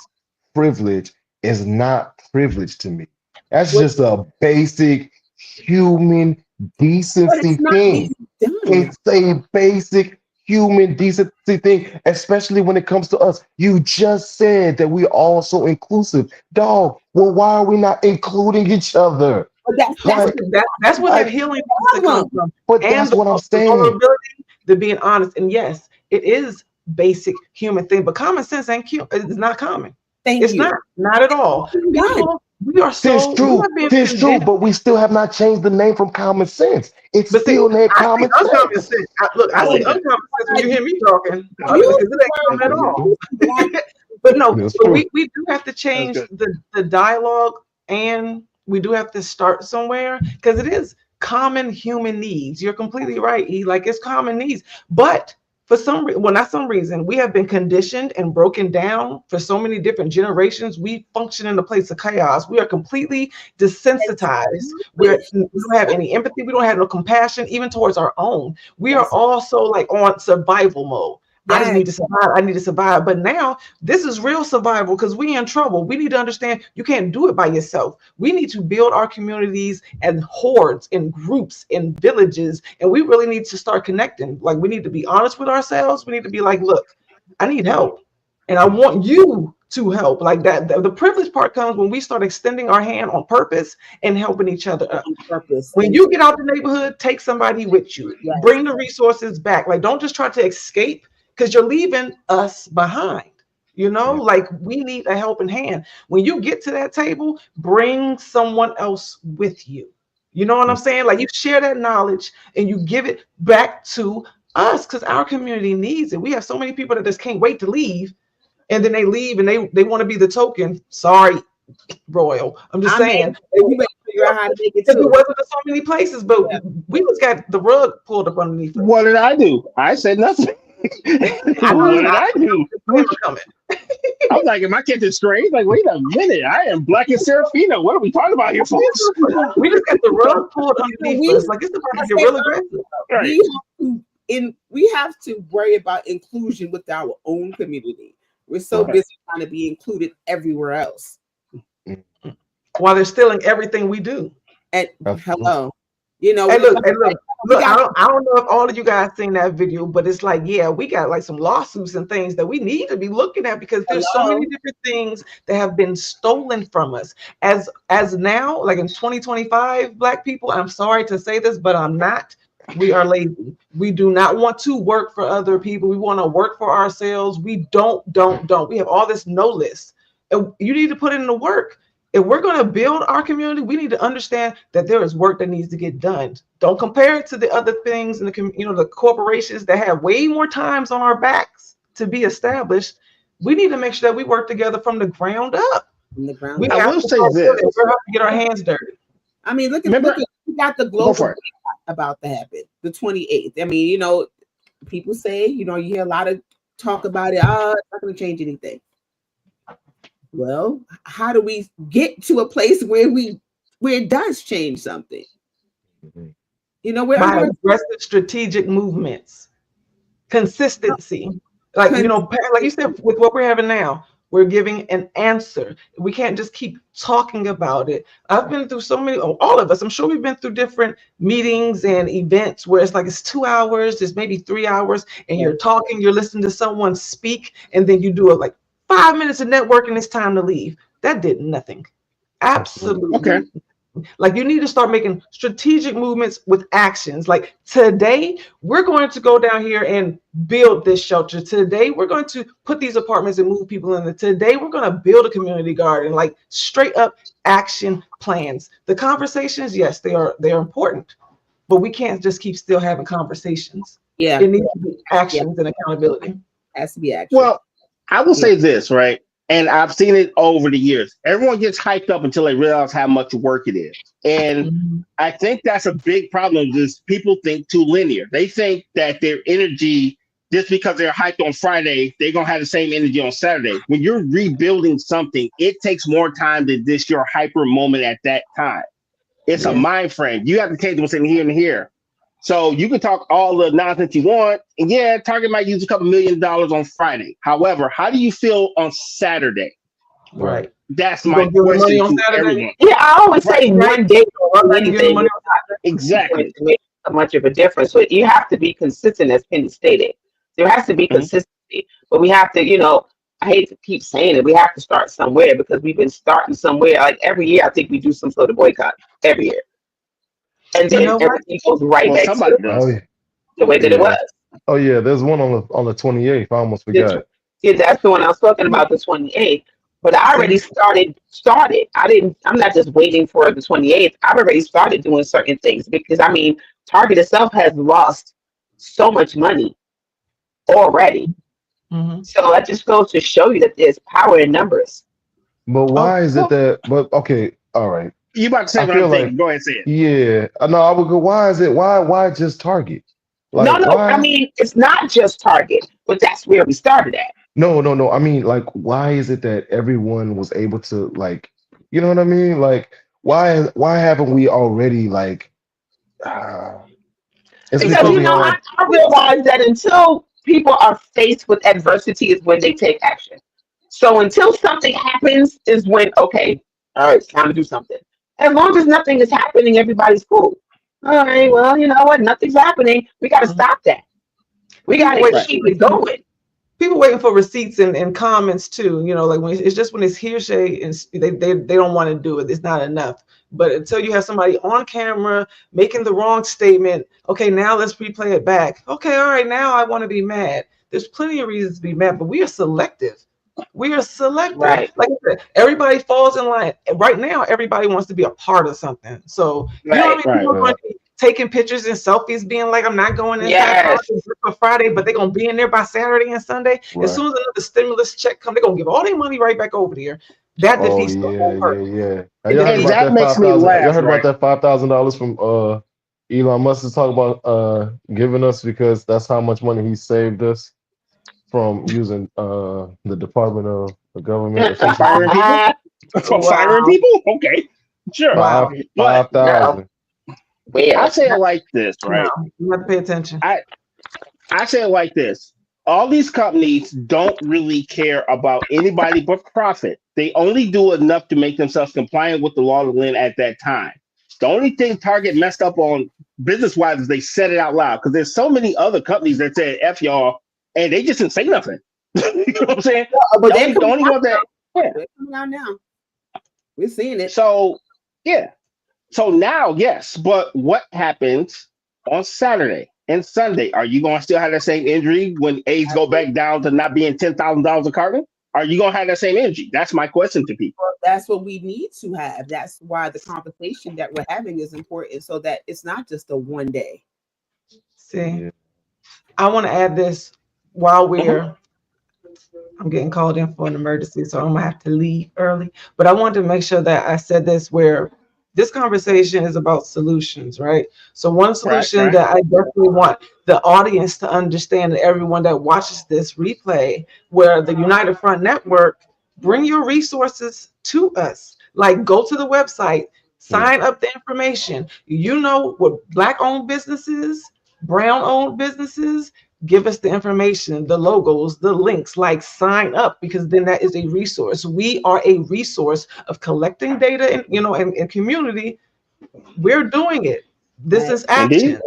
[SPEAKER 4] privilege is not privilege to me. That's
[SPEAKER 3] What,
[SPEAKER 4] just a basic human
[SPEAKER 3] but it's
[SPEAKER 4] decency
[SPEAKER 3] not
[SPEAKER 4] thing.
[SPEAKER 3] being done.
[SPEAKER 4] It's a basic human decency thing, especially when it comes to us. You just said that we are all so inclusive. Dog, well, why are we not including each other?
[SPEAKER 3] But that's
[SPEAKER 4] Like,
[SPEAKER 5] That's where that
[SPEAKER 4] like,
[SPEAKER 5] healing needs to come from,
[SPEAKER 4] but
[SPEAKER 5] and
[SPEAKER 4] that's what I'm
[SPEAKER 5] the
[SPEAKER 4] saying.
[SPEAKER 5] vulnerability, the being honest. And yes, it is basic human thing, but common sense ain't cute. It's not common.
[SPEAKER 3] thank
[SPEAKER 5] It's
[SPEAKER 3] you.
[SPEAKER 5] not at all. People, we are
[SPEAKER 4] This
[SPEAKER 5] so
[SPEAKER 4] true.
[SPEAKER 5] we are being
[SPEAKER 4] This true,
[SPEAKER 5] conditioned.
[SPEAKER 4] but we still have not changed the name from common sense. It's
[SPEAKER 5] But see,
[SPEAKER 4] still named
[SPEAKER 5] I see
[SPEAKER 4] common
[SPEAKER 5] uncommon
[SPEAKER 4] sense.
[SPEAKER 5] sense. I see uncommon sense when you hear me talking, because
[SPEAKER 3] You
[SPEAKER 5] it ain't common at all.
[SPEAKER 3] Black,
[SPEAKER 5] But no,
[SPEAKER 4] That's
[SPEAKER 5] but
[SPEAKER 4] true.
[SPEAKER 5] we do have to
[SPEAKER 2] That's
[SPEAKER 5] change
[SPEAKER 2] good.
[SPEAKER 5] the dialogue, and we do have to start somewhere, because it is common human needs. You're completely right, E. Like it's common needs. But for some reason, well, not some reason, we have been conditioned and broken down for so many different generations. We function in a place of chaos. We are completely desensitized. We don't have any empathy. We don't have no compassion, even towards our own. We are also like on survival mode. I just need to survive. I need to survive. But now this is real survival because we in trouble. We need to understand you can't do it by yourself. We need to build our communities and hordes in groups in villages. And we really need to start connecting. Like we need to be honest with ourselves. We need to be like, look, I need help. And I want you to help. Like that. The privilege part comes when we start extending our hand on purpose and helping each other up. When you get out the neighborhood, take somebody with you. Yes. Bring the resources back. Like don't just try to escape, because you're leaving us behind, you know, like we need a helping hand. When you get to that table, bring someone else with you. You know what I'm saying? Like you share that knowledge and you give it back to us because our community needs it. We have so many people that just can't wait to leave. And then they leave and they want to be the token. Sorry, Royal. I'm just saying. You better figure out how to make it too. It wasn't in so many places, but we just got the rug pulled up underneath us.
[SPEAKER 2] What did I do? I said nothing. What did I do? I was like, am I catching strays? Like, wait a minute, I am Black and Serafina. What are we talking about here, folks?
[SPEAKER 5] We just got the rug pulled underneath us. Like, it's about to get real aggressive.
[SPEAKER 3] Right. We have to worry about inclusion with our own community. We're so busy trying to be included everywhere else.
[SPEAKER 5] While they're stealing everything we do.
[SPEAKER 3] And hello. You know,
[SPEAKER 5] hey, look, I don't know if all of you guys seen that video, but it's like, yeah, we got like some lawsuits and things that we need to be looking at because there's so many different things that have been stolen from us. As now, like in 2025, Black people, I'm sorry to say this, but I'm not. We are lazy. We do not want to work for other people. We want to work for ourselves. We don't. We have all this no list. And you need to put in the work. If we're going to build our community, we need to understand that there is work that needs to get done. Don't compare it to the other things and the corporations that have way more times on our backs to be established. We need to make sure that we work together from the ground up.
[SPEAKER 2] I will say this:
[SPEAKER 5] we have to get our hands dirty.
[SPEAKER 3] I mean, look at we got the global about to happen, the 28th. I mean, you know, people say, you know, you hear a lot of talk about it. Oh, it's not going to change anything. Well, how do we get to a place where it does change something? You know,
[SPEAKER 5] by aggressive strategic movements, consistency. Like, you know, like you said, with what we're having now, we're giving an answer. We can't just keep talking about it. I've been through so many, all of us, I'm sure we've been through different meetings and events where it's like it's 2 hours, it's maybe 3 hours, and you're talking, you're listening to someone speak, and then you do it like 5 minutes of networking, it's time to leave. That did nothing. Absolutely.
[SPEAKER 2] Okay.
[SPEAKER 5] Like you need to start making strategic movements with actions. Like today, we're going to go down here and build this shelter. Today, we're going to put these apartments and move people in there. Today, we're going to build a community garden, like straight up action plans. The conversations, yes, they are important, but we can't just keep still having conversations.
[SPEAKER 3] Yeah.
[SPEAKER 5] It needs to be actions and accountability.
[SPEAKER 3] It has to be action.
[SPEAKER 2] Well, I will say this, right? And I've seen it over the years. Everyone gets hyped up until they realize how much work it is. And I think that's a big problem is people think too linear. They think that their energy, just because they're hyped on Friday, they're going to have the same energy on Saturday. When you're rebuilding something, it takes more time than just your hyper moment at that time. It's a mind frame. You have to take what's in here and here. So you can talk all the nonsense you want. And yeah, Target might use a couple $1 million on Friday. However, how do you feel on Saturday?
[SPEAKER 5] Right.
[SPEAKER 2] That's my question to everyone.
[SPEAKER 6] Yeah, I always say one day or anything
[SPEAKER 2] exactly
[SPEAKER 6] to make much of a difference. But you have to be consistent, as Penny stated. There has to be consistency. But we have to, you know, I hate to keep saying it, we have to start somewhere because we've been starting somewhere. Like every year, I think we do some sort of boycott every year. And then everything goes right back to the way that it was.
[SPEAKER 4] Oh yeah, there's one on the 28th. I almost forgot.
[SPEAKER 6] Yeah, that's the one I was talking about, the 28th. But I already started. I'm not just waiting for the 28th. I've already started doing certain things because I mean, Target itself has lost so much money already. So that just goes to show you that there's power in numbers.
[SPEAKER 4] But why is it that? But okay, all right.
[SPEAKER 2] You about to say
[SPEAKER 4] I
[SPEAKER 2] what
[SPEAKER 4] feel
[SPEAKER 2] I'm
[SPEAKER 4] like,
[SPEAKER 2] thinking. Go ahead and say it.
[SPEAKER 4] yeah, no, I would go, why is it, why just Target? Like,
[SPEAKER 6] No, I
[SPEAKER 4] why?
[SPEAKER 6] mean, it's not just Target, but that's where we started at.
[SPEAKER 4] No. I mean, like, why is it that everyone was able to, like, you know what I mean? Like, why haven't we already, like, it's
[SPEAKER 6] Because,
[SPEAKER 4] because
[SPEAKER 6] you
[SPEAKER 4] we
[SPEAKER 6] know,
[SPEAKER 4] have,
[SPEAKER 6] I realize that until people are faced with adversity is when they take action. So until something happens is when, okay, all right, it's time to do something. As long as nothing is happening, everybody's cool. All right, well, you know what? Nothing's happening. We got to stop that. We got
[SPEAKER 5] People
[SPEAKER 6] to
[SPEAKER 5] wait.
[SPEAKER 6] keep it going.
[SPEAKER 5] People waiting for receipts and comments too. You know, like when it's just when it's hearsay and they don't want to do it. It's not enough. But until you have somebody on camera making the wrong statement, okay, now let's replay it back. Okay, all right, now I want to be mad. There's plenty of reasons to be mad, but we are selective. We are selective.
[SPEAKER 6] Right.
[SPEAKER 5] Like I said, everybody falls in line. Right now, everybody wants to be a part of something. So you know what I mean? People are going to be taking pictures and selfies, being like, I'm not going inside for Friday, but they're gonna be in there by Saturday and Sunday.
[SPEAKER 4] Right.
[SPEAKER 5] As soon as another stimulus check comes, they're gonna give all their money right back over there. That defeats the whole purpose.
[SPEAKER 4] Yeah. Y'all heard
[SPEAKER 2] And
[SPEAKER 4] about
[SPEAKER 2] that makes me
[SPEAKER 4] 5,000?
[SPEAKER 2] laugh,
[SPEAKER 4] Y'all heard
[SPEAKER 2] right?
[SPEAKER 4] about that $5,000 from Elon Musk is talking about giving us because that's how much money he saved us from using the Department of the Government.
[SPEAKER 2] For firing people? For firing people? Okay. Sure.
[SPEAKER 5] Wow.
[SPEAKER 4] 5,000.
[SPEAKER 2] I say it like this, right?
[SPEAKER 5] No, you have to pay attention.
[SPEAKER 2] I say it like this. All these companies don't really care about anybody but profit. They only do enough to make themselves compliant with the law of the land at that time. The only thing Target messed up on business-wise is they said it out loud because there's so many other companies that said F y'all and they just didn't say nothing. You know what I'm saying?
[SPEAKER 3] But
[SPEAKER 2] the only one that
[SPEAKER 3] they're coming out now. We're seeing it.
[SPEAKER 2] So yeah. So now, yes, but what happens on Saturday and Sunday? Are you going to still have that same injury when eggs go back down to not being $10,000 a carton? Are you going to have that same energy? That's my question to people.
[SPEAKER 3] Well, that's what we need to have. That's why the conversation that we're having is important, so that it's not just a one day.
[SPEAKER 5] See, I want to add this while I'm getting called in for an emergency, so I'm gonna have to leave early. But I wanted to make sure that I said this where this conversation is about solutions, right? So one solution that I definitely want the audience to understand, and everyone that watches this replay, where the United Front Network, bring your resources to us. Like go to the website, sign up the information. You know what Black-owned businesses, brown-owned businesses, give us the information, the logos, the links, like sign up, because then that is a resource. We are a resource of collecting data and, you know, and community. We're doing it. This is action.
[SPEAKER 2] Indeed.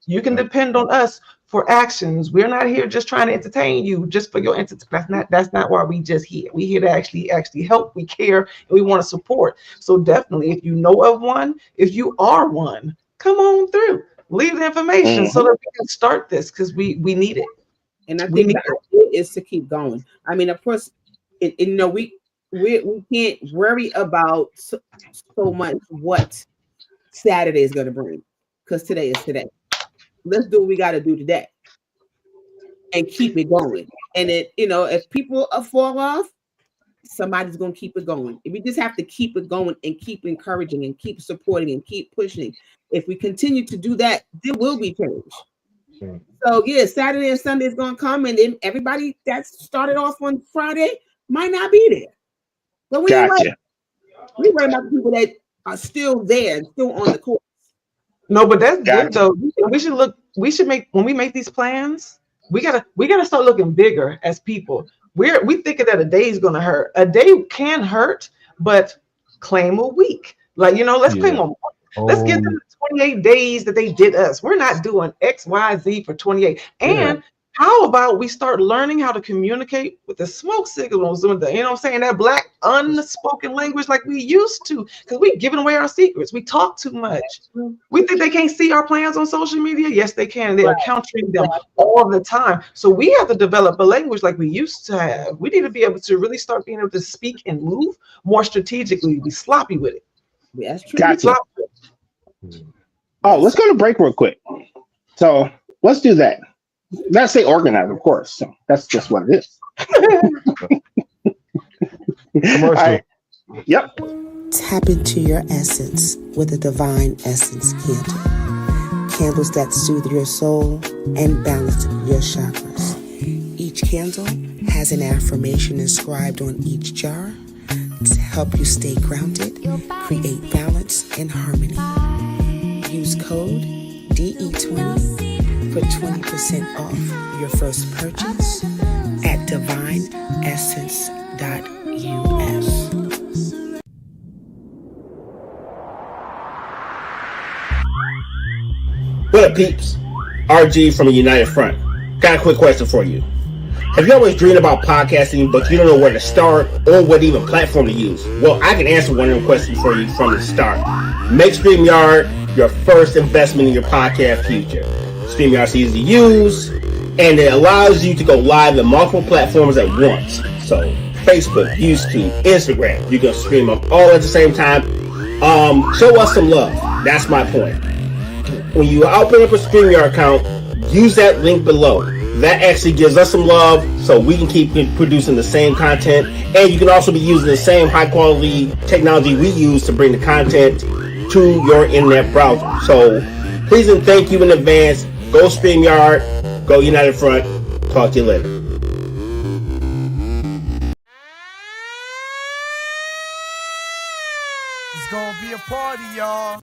[SPEAKER 5] You can depend on us for actions. We're not here just trying to entertain you just for your entertainment. That's not why we just here. We here to actually help. We care and we want to support. So definitely, if you know of one, if you are one, come on through. Leave the information so that we can start this, because we need it.
[SPEAKER 3] And I think the idea is to keep going. I mean, of course, you know, we can't worry about so much what Saturday is going to bring, because today is today. Let's do what we got to do today and keep it going. And it, you know, if people fall off, somebody's going to keep it going. If we just have to keep it going and keep encouraging and keep supporting and keep pushing. If we continue to do that, there will be change. So yeah, Saturday and Sunday is going to come, and then everybody that started off on Friday might not be there. But we worry about the people that are still there, still on the course.
[SPEAKER 5] No, but that's good though. We should make, when we make these plans, we gotta start looking bigger as people. We thinking that a day is gonna hurt. A day can hurt, but claim a week. Like, you know, let's claim a month. Let's get them 28 days that they did us. We're not doing X, Y, Z for 28. And how about we start learning how to communicate with the smoke signals, with the, you know what I'm saying, that Black unspoken language like we used to, because we're giving away our secrets. We talk too much. We think they can't see our plans on social media. Yes, they can. They are countering them all the time. So we have to develop a language like we used to have. We need to be able to really start being able to speak and move more strategically. Be sloppy with it.
[SPEAKER 3] That's true.
[SPEAKER 2] Gotcha. Oh, let's go to break real quick. So let's do that. Let's say organized, of course. So that's just what it is.
[SPEAKER 4] Commercial.
[SPEAKER 2] Yep.
[SPEAKER 7] Tap into your essence with a Divine Essence candle. Candles that soothe your soul and balance your chakras. Each candle has an affirmation inscribed on each jar to help you stay grounded, create balance and harmony. Use code DE20 for 20% off your first purchase at divineessence.us.
[SPEAKER 8] What up, peeps? RG from a United Front. Got a quick question for you. Have you always dreamed about podcasting, but you don't know where to start or what even platform to use? Well, I can answer one of them questions for you from the start. Make StreamYard your first investment in your podcast future. StreamYard's easy to use, and it allows you to go live on multiple platforms at once. So, Facebook, YouTube, Instagram, you can stream them all at the same time. Show us some love. That's my point. When you open up a StreamYard account, use that link below. That actually gives us some love so we can keep producing the same content, and you can also be using the same high quality technology we use to bring the content to your internet browser. So please and thank you in advance. Go StreamYard, go United Front. Talk to you later.
[SPEAKER 9] It's gonna be a party, y'all.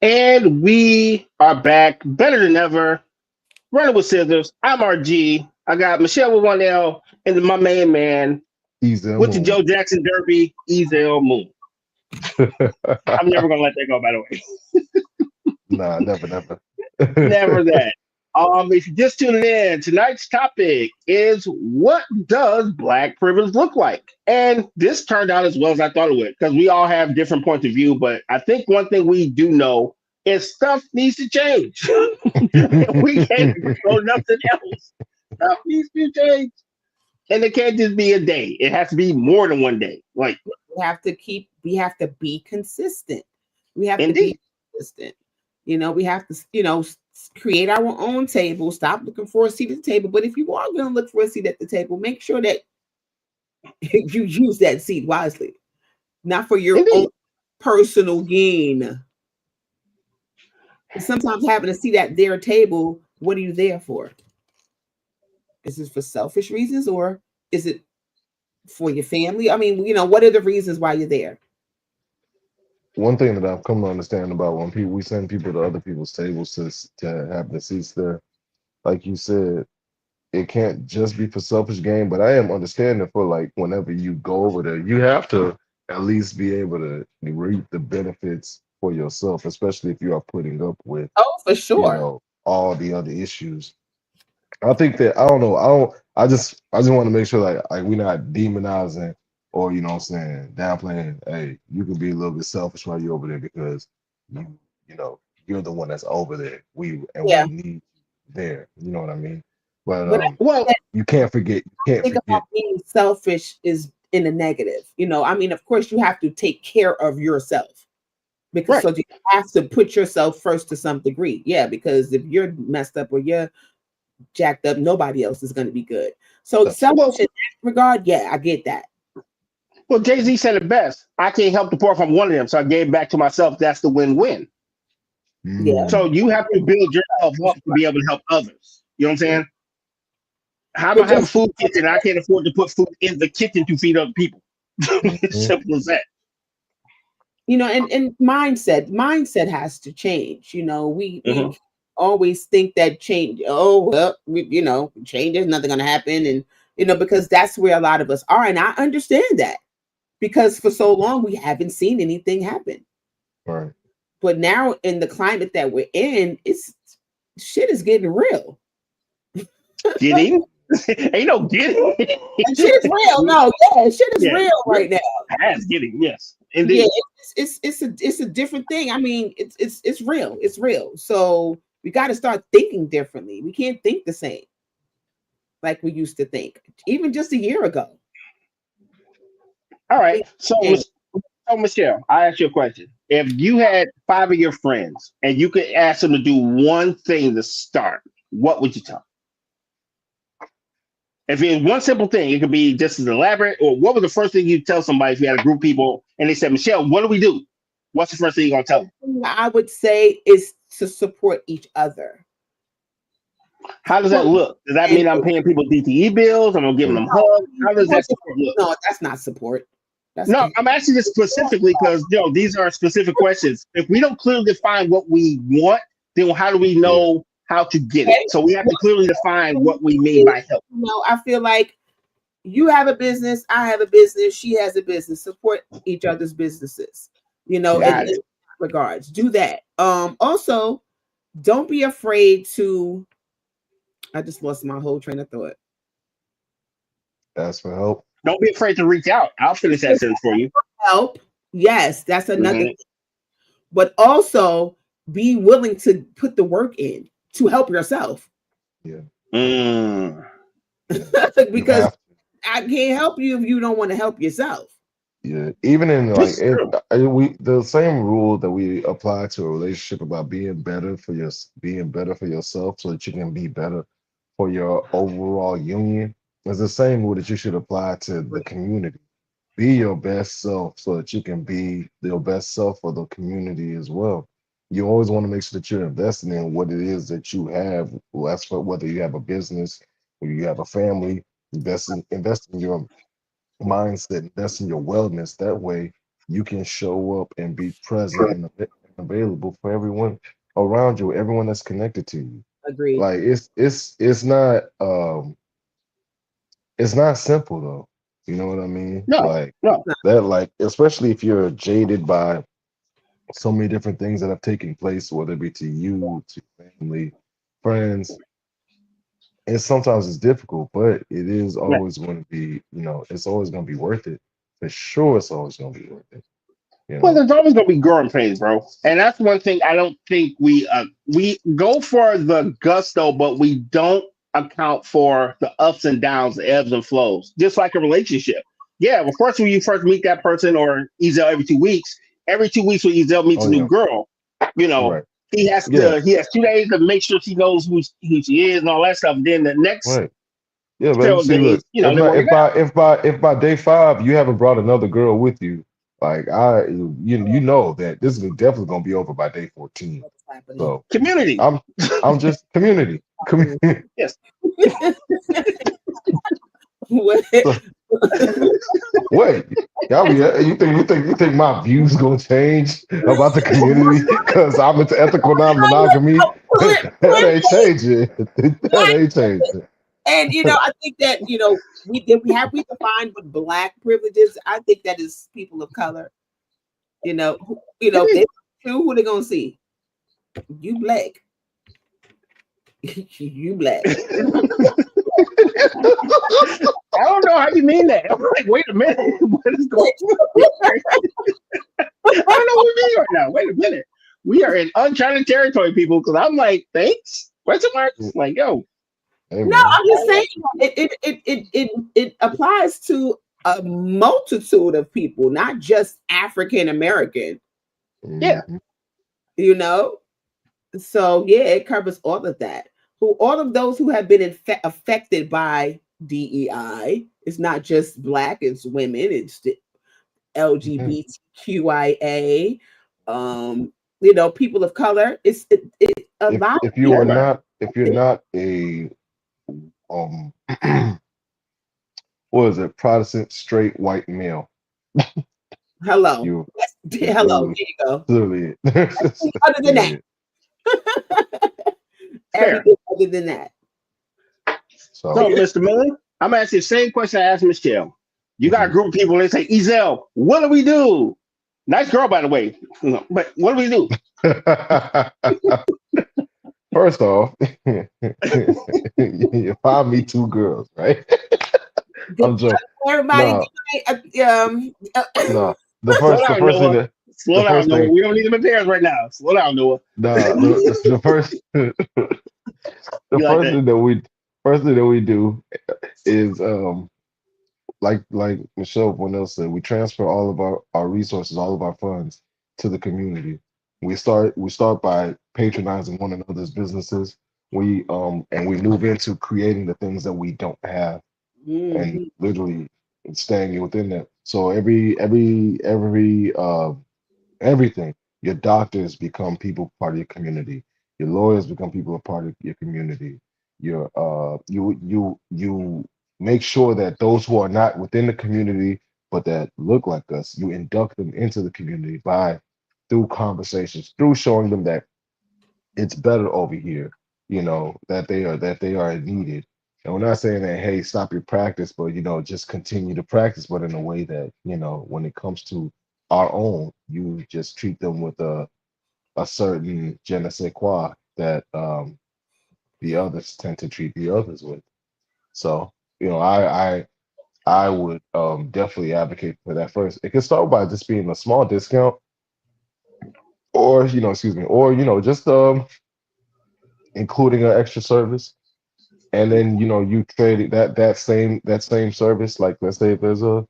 [SPEAKER 2] And we are back, better than ever. Running with scissors. I'm RG. I got Michelle with one L, and then my main man
[SPEAKER 4] Ezel
[SPEAKER 2] with the
[SPEAKER 4] Moon.
[SPEAKER 2] Joe Jackson Derby, Ezel Moon. I'm never gonna let that go. By the way,
[SPEAKER 4] Nah, never.
[SPEAKER 2] never that. If you're just tuning in, tonight's topic is what does Black privilege look like? And this turned out as well as I thought it would, because we all have different points of view. But I think one thing we do know is stuff needs to change. We can't control nothing else. Stuff needs to change, and it can't just be a day. It has to be more than one day. Like
[SPEAKER 3] We have to be consistent. We have to
[SPEAKER 2] Indeed.
[SPEAKER 3] be consistent. We have to, create our own table. Stop looking for a seat at the table. But if you are going to look for a seat at the table, make sure that you use that seat wisely, not for your
[SPEAKER 2] Indeed.
[SPEAKER 3] own personal gain. Sometimes having a seat at their table, what are you there for? Is it for selfish reasons, or is it for your family? I mean, what are the reasons why you're there?
[SPEAKER 4] One thing that I've come to understand about when we send people to other people's tables to have the seats there, like you said, it can't just be for selfish gain. But I am understanding for like whenever you go over there, you have to at least be able to reap the benefits for yourself, especially if you are putting up with
[SPEAKER 3] For sure.
[SPEAKER 4] all the other issues. I think that I just want to make sure like we're not demonizing or downplaying. Hey, you can be a little bit selfish while you're over there because you're the one that's over there. We need you there. You know what I mean? But you can't forget.
[SPEAKER 3] About being selfish is in a negative. I mean, of course, you have to take care of yourself because so you have to put yourself first to some degree. Yeah, because if you're messed up or you're jacked up, nobody else is going to be good. So selfish in that regard, I get that.
[SPEAKER 2] Well, Jay-Z said it best. I can't help the poor if I'm one of them, so I gave back to myself. That's the win-win.
[SPEAKER 3] Yeah.
[SPEAKER 2] So you have to build yourself up to be able to help others. You know what I'm saying? How do I have a food kitchen? I can't afford to put food in the kitchen to feed other people. It's simple as that.
[SPEAKER 3] And mindset has to change. We always think that change. Change is nothing going to happen, and because that's where a lot of us are, and I understand that because for so long we haven't seen anything happen.
[SPEAKER 4] Right.
[SPEAKER 3] But now in the climate that we're in, shit is getting real.
[SPEAKER 2] Getting? Ain't no getting.
[SPEAKER 3] Shit is real. No, shit is real right now.
[SPEAKER 2] That's getting, yes. Indeed.
[SPEAKER 3] Yeah, it's a different thing. I mean, it's real. It's real. So we got to start thinking differently. We can't think the same like we used to think, even just a year ago.
[SPEAKER 2] All right. So Michelle, I ask you a question. If you had 5 of your friends and you could ask them to do one thing to start, what would you tell them? If it's one simple thing, it could be just as elaborate. Or what was the first thing you'd tell somebody if you had a group of people and they said, Michelle, what do we do? What's the first thing you're going to tell them?
[SPEAKER 3] I would say is to support each other.
[SPEAKER 2] How does that look? Does that mean I'm paying people DTE bills? I'm giving them hugs? How does that support look?
[SPEAKER 3] No, that's not support.
[SPEAKER 2] No, I'm asking this specifically because these are specific questions. If we don't clearly define what we want, then how do we know how to get it? So we have to clearly define what we mean by help.
[SPEAKER 3] I feel like you have a business, I have a business, she has a business. Support each other's businesses. In regards, do that. Also, don't be afraid to. I just lost my whole train of thought.
[SPEAKER 4] Ask for help.
[SPEAKER 2] Don't be afraid to reach out. I'll finish that sentence for you.
[SPEAKER 3] Help. Yes, that's another thing. But also be willing to put the work in to help yourself.
[SPEAKER 4] Yeah.
[SPEAKER 3] Because I can't help you if you don't want to help yourself.
[SPEAKER 4] Yeah. Even in the same rule that we apply to a relationship about being better for yourself so that you can be better for your overall union. It's the same rule that you should apply to the community. Be your best self so that you can be your best self for the community as well. You always want to make sure that you're investing in what it is that you have. Well, that's for whether you have a business or you have a family. Invest in your mindset, invest in your wellness. That way you can show up and be present and available for everyone around you, everyone that's connected to you.
[SPEAKER 3] Agreed.
[SPEAKER 4] Like it's not simple though. You know what I mean?
[SPEAKER 2] No.
[SPEAKER 4] Especially if you're jaded by so many different things that have taken place, whether it be to you, to family, friends. And sometimes it's difficult, but it is always going to be, it's always going to be worth it. For sure, it's always going to be worth it.
[SPEAKER 2] Well, there's always going to be growing pains, bro. And that's one thing I don't think we go for the gusto, but we don't account for the ups and downs, the ebbs and flows, just like a relationship. Yeah, of course, when you first meet that person or Ezel every 2 weeks when Ezel meets a new girl,
[SPEAKER 4] right.
[SPEAKER 2] he has 2 days to make sure she knows who she is and all that stuff. And then the next,
[SPEAKER 4] right. Yeah, but see, look, if by day 5 you haven't brought another girl with you, like you know that this is definitely gonna be over by day 14. So
[SPEAKER 2] community.
[SPEAKER 4] I'm just community.
[SPEAKER 2] Yes.
[SPEAKER 4] Wait, you think my views gonna change about the community because I'm into ethical non-monogamy? That ain't changing. That ain't changing.
[SPEAKER 3] And I think that we defined what Black privilege is. I think that is people of color. If they who they gonna see? You Black. You Black.
[SPEAKER 2] I don't know how you mean that. I'm like, wait a minute. What is going on? I don't know what we mean right now. Wait a minute. We are in uncharted territory, people, because I'm like, thanks? Question mark? Like, yo.
[SPEAKER 3] No, I'm just saying it applies to a multitude of people, not just African American.
[SPEAKER 2] Yeah.
[SPEAKER 3] So it covers all of that. All of those who have been affected by DEI. It's not just Black, it's women, it's the LGBTQIA, people of color. It's a lot.
[SPEAKER 4] If you're not a what is it, Protestant straight white male.
[SPEAKER 3] Hello. Hello. There you go.
[SPEAKER 4] Clearly.
[SPEAKER 3] Other than that. Everything other than that.
[SPEAKER 2] So Mr. Miller, I'm asking the same question I asked Michelle. You got a group of people and they say, Ezel, what do we do? Nice girl, by the way. But what do we do?
[SPEAKER 4] First off, you find me 2 girls, right? I'm joking.
[SPEAKER 3] Everybody,
[SPEAKER 4] no. the
[SPEAKER 2] Slow
[SPEAKER 4] first
[SPEAKER 2] down,
[SPEAKER 4] thing
[SPEAKER 2] Noah.
[SPEAKER 4] that
[SPEAKER 2] Slow
[SPEAKER 4] the
[SPEAKER 2] down,
[SPEAKER 4] first
[SPEAKER 2] Noah.
[SPEAKER 4] thing
[SPEAKER 2] We don't need them in pairs right now. Slow down, Noah.
[SPEAKER 4] the first the
[SPEAKER 2] You like
[SPEAKER 4] first
[SPEAKER 2] that?
[SPEAKER 4] thing that we do is like Michelle Bonell said, we transfer all of our resources, all of our funds to the community. We start by patronizing one another's businesses. And we move into creating the things that we don't have and
[SPEAKER 3] Mhm.
[SPEAKER 4] literally staying within that. So everything. Your doctors become people part of your community. Your lawyers become people a part of your community. You make sure that those who are not within the community but that look like us, you induct them into the community by through conversations, through showing them that it's better over here, that they are needed. And we're not saying that, hey, stop your practice, but just continue to practice, but in a way that, when it comes to our own, you just treat them with a certain je ne sais quoi that the others tend to treat the others with. So, I would definitely advocate for that first. It can start by just being a small discount, or excuse me, or just including an extra service. And then you trade that same service. Like, let's say if there's a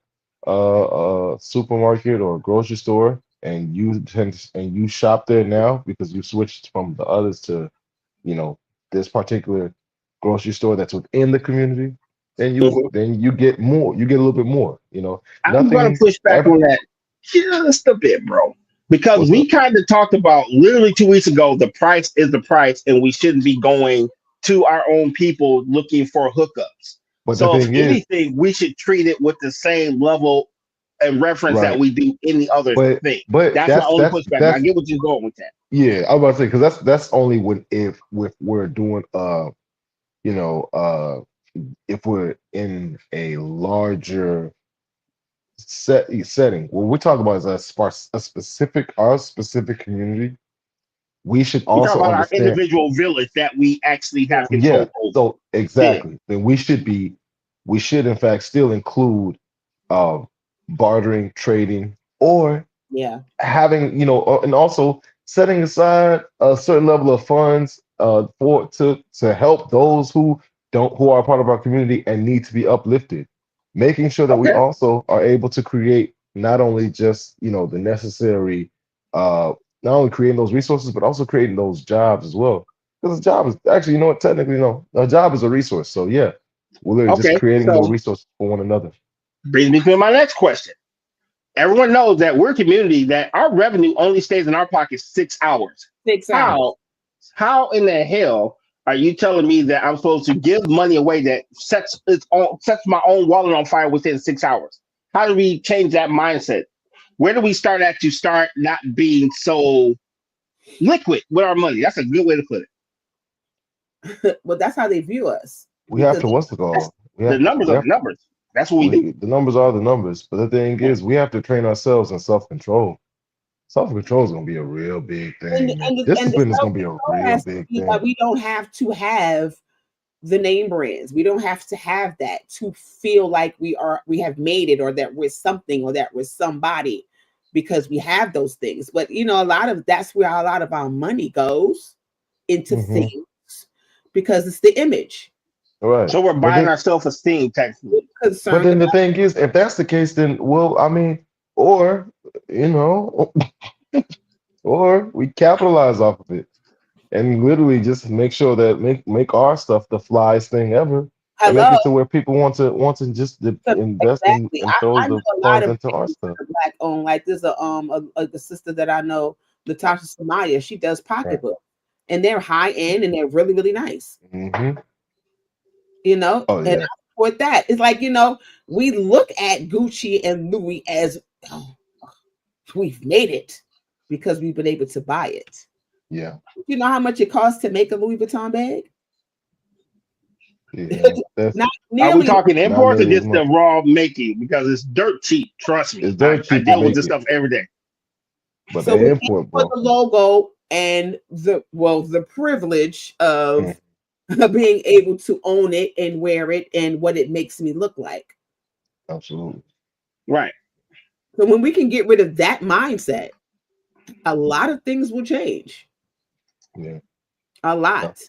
[SPEAKER 4] supermarket or a grocery store, and you shop there now because you switched from the others to you know this particular grocery store that's within the community, then you
[SPEAKER 2] Mhm.
[SPEAKER 4] then you get more. You get a little bit more.
[SPEAKER 2] I'm gonna
[SPEAKER 4] Nothing.
[SPEAKER 2] push back on that just a bit, bro. Because
[SPEAKER 4] What's
[SPEAKER 2] we
[SPEAKER 4] up?
[SPEAKER 2] kind of talked about literally 2 weeks ago, the price is the price, and we shouldn't be going to our own people looking for hookups.
[SPEAKER 4] But the
[SPEAKER 2] So, if
[SPEAKER 4] thing is,
[SPEAKER 2] anything, we should treat it with the same level and reference that
[SPEAKER 4] right?
[SPEAKER 2] we do any other
[SPEAKER 4] But
[SPEAKER 2] thing.
[SPEAKER 4] but
[SPEAKER 2] That's my
[SPEAKER 4] that's
[SPEAKER 2] only
[SPEAKER 4] that's
[SPEAKER 2] pushback. I
[SPEAKER 4] that's
[SPEAKER 2] get what you're going with that.
[SPEAKER 4] yeah. I was about to say, because that's only when if we're doing you know if we're in a larger setting. What we're talking about is our specific community. We should
[SPEAKER 2] We talk
[SPEAKER 4] also
[SPEAKER 2] about our
[SPEAKER 4] understand.
[SPEAKER 2] individual village that we actually
[SPEAKER 3] Yeah.
[SPEAKER 2] have
[SPEAKER 4] Yeah.
[SPEAKER 2] control over.
[SPEAKER 4] So
[SPEAKER 2] Yeah.
[SPEAKER 4] exactly. Then we should in fact still include um, bartering, trading, or
[SPEAKER 3] Yeah.
[SPEAKER 4] having and also setting aside a certain level of funds for to help those who are part of our community and need to be uplifted, making sure that we
[SPEAKER 2] Okay.
[SPEAKER 4] also are able to create not only just the necessary uh not only creating those resources but also creating those jobs as well, because a job is actually, what, technically, no, a job is a resource. So yeah, we're literally just
[SPEAKER 2] Okay.
[SPEAKER 4] creating those
[SPEAKER 2] So,
[SPEAKER 4] resources for one another.
[SPEAKER 2] brings me to my next question. Everyone knows that we're a community that our revenue only stays in our pocket 6 hours.
[SPEAKER 3] 6 hours.
[SPEAKER 2] How in the hell are you telling me that I'm supposed to give money away that sets my own wallet on fire within 6 hours? How do we change that mindset? Where do we start at to start not being so liquid with our money? That's a good way to put it.
[SPEAKER 3] But that's how they view us
[SPEAKER 4] We have
[SPEAKER 3] because
[SPEAKER 4] to, what's the
[SPEAKER 2] That's
[SPEAKER 4] call? We
[SPEAKER 2] the
[SPEAKER 4] have to
[SPEAKER 2] numbers
[SPEAKER 4] we
[SPEAKER 2] are
[SPEAKER 4] have
[SPEAKER 2] the numbers. That's what we do.
[SPEAKER 4] the numbers are the numbers. But the thing is, we have to train ourselves in self-control. Self-control is gonna be a real big
[SPEAKER 3] and
[SPEAKER 4] thing, man.
[SPEAKER 3] and the
[SPEAKER 4] Discipline is
[SPEAKER 3] self
[SPEAKER 4] gonna be a
[SPEAKER 3] control
[SPEAKER 4] real
[SPEAKER 3] has to
[SPEAKER 4] big
[SPEAKER 3] be that
[SPEAKER 4] thing.
[SPEAKER 3] we don't have to have the name brands. We don't have to have that to feel like we have made it, or that we're something, or that we're somebody, because we have those things. But that's where a lot of our money goes into
[SPEAKER 4] Hmm.
[SPEAKER 3] things, because it's the image.
[SPEAKER 4] All right.
[SPEAKER 2] So we're
[SPEAKER 4] But
[SPEAKER 2] buying
[SPEAKER 4] then
[SPEAKER 2] our self-esteem
[SPEAKER 3] We're
[SPEAKER 2] technically.
[SPEAKER 4] but
[SPEAKER 3] concerned
[SPEAKER 4] then the
[SPEAKER 3] about.
[SPEAKER 4] thing is, if that's the case, then, well, I mean, or you know, or we capitalize off of it and literally just make sure that make our stuff the flyest thing ever, and make
[SPEAKER 3] Hello.
[SPEAKER 4] it to where people want to just invest
[SPEAKER 3] Exactly.
[SPEAKER 4] and throw
[SPEAKER 3] I know
[SPEAKER 4] the
[SPEAKER 3] a lot
[SPEAKER 4] funds
[SPEAKER 3] of
[SPEAKER 4] into our
[SPEAKER 3] brands
[SPEAKER 4] stuff.
[SPEAKER 3] that are black owned. Like there's the sister that I know, Natasha Samaya. She does
[SPEAKER 4] Right.
[SPEAKER 3] pocketbooks, and they're high end and they're really really nice.
[SPEAKER 4] Hmm.
[SPEAKER 3] And
[SPEAKER 4] Oh
[SPEAKER 3] I
[SPEAKER 4] yeah.
[SPEAKER 3] support that. It's like we look at Gucci and Louis as, oh, we've made it because we've been able to buy it.
[SPEAKER 4] Yeah.
[SPEAKER 3] You know how much it costs to make a Louis Vuitton bag?
[SPEAKER 4] Yeah. That's
[SPEAKER 3] Not
[SPEAKER 2] Are we
[SPEAKER 3] nearly.
[SPEAKER 2] talking
[SPEAKER 4] not
[SPEAKER 2] imports or
[SPEAKER 4] nearly as
[SPEAKER 2] just the
[SPEAKER 4] much.
[SPEAKER 2] raw making? Because it's dirt cheap. Trust me.
[SPEAKER 4] It's
[SPEAKER 2] I,
[SPEAKER 4] dirt
[SPEAKER 2] I
[SPEAKER 4] cheap to
[SPEAKER 2] deal with
[SPEAKER 4] make
[SPEAKER 2] this
[SPEAKER 4] it,
[SPEAKER 2] stuff every day.
[SPEAKER 4] but
[SPEAKER 3] So
[SPEAKER 4] the
[SPEAKER 3] we pay
[SPEAKER 4] import,
[SPEAKER 3] for
[SPEAKER 4] bro.
[SPEAKER 3] the logo and the privilege
[SPEAKER 4] Mm,
[SPEAKER 3] of being able to own it and wear it and what it makes me look like.
[SPEAKER 4] absolutely.
[SPEAKER 2] Right.
[SPEAKER 3] So when we can get rid of that mindset, a lot of things will change.
[SPEAKER 4] Yeah.
[SPEAKER 3] A lot.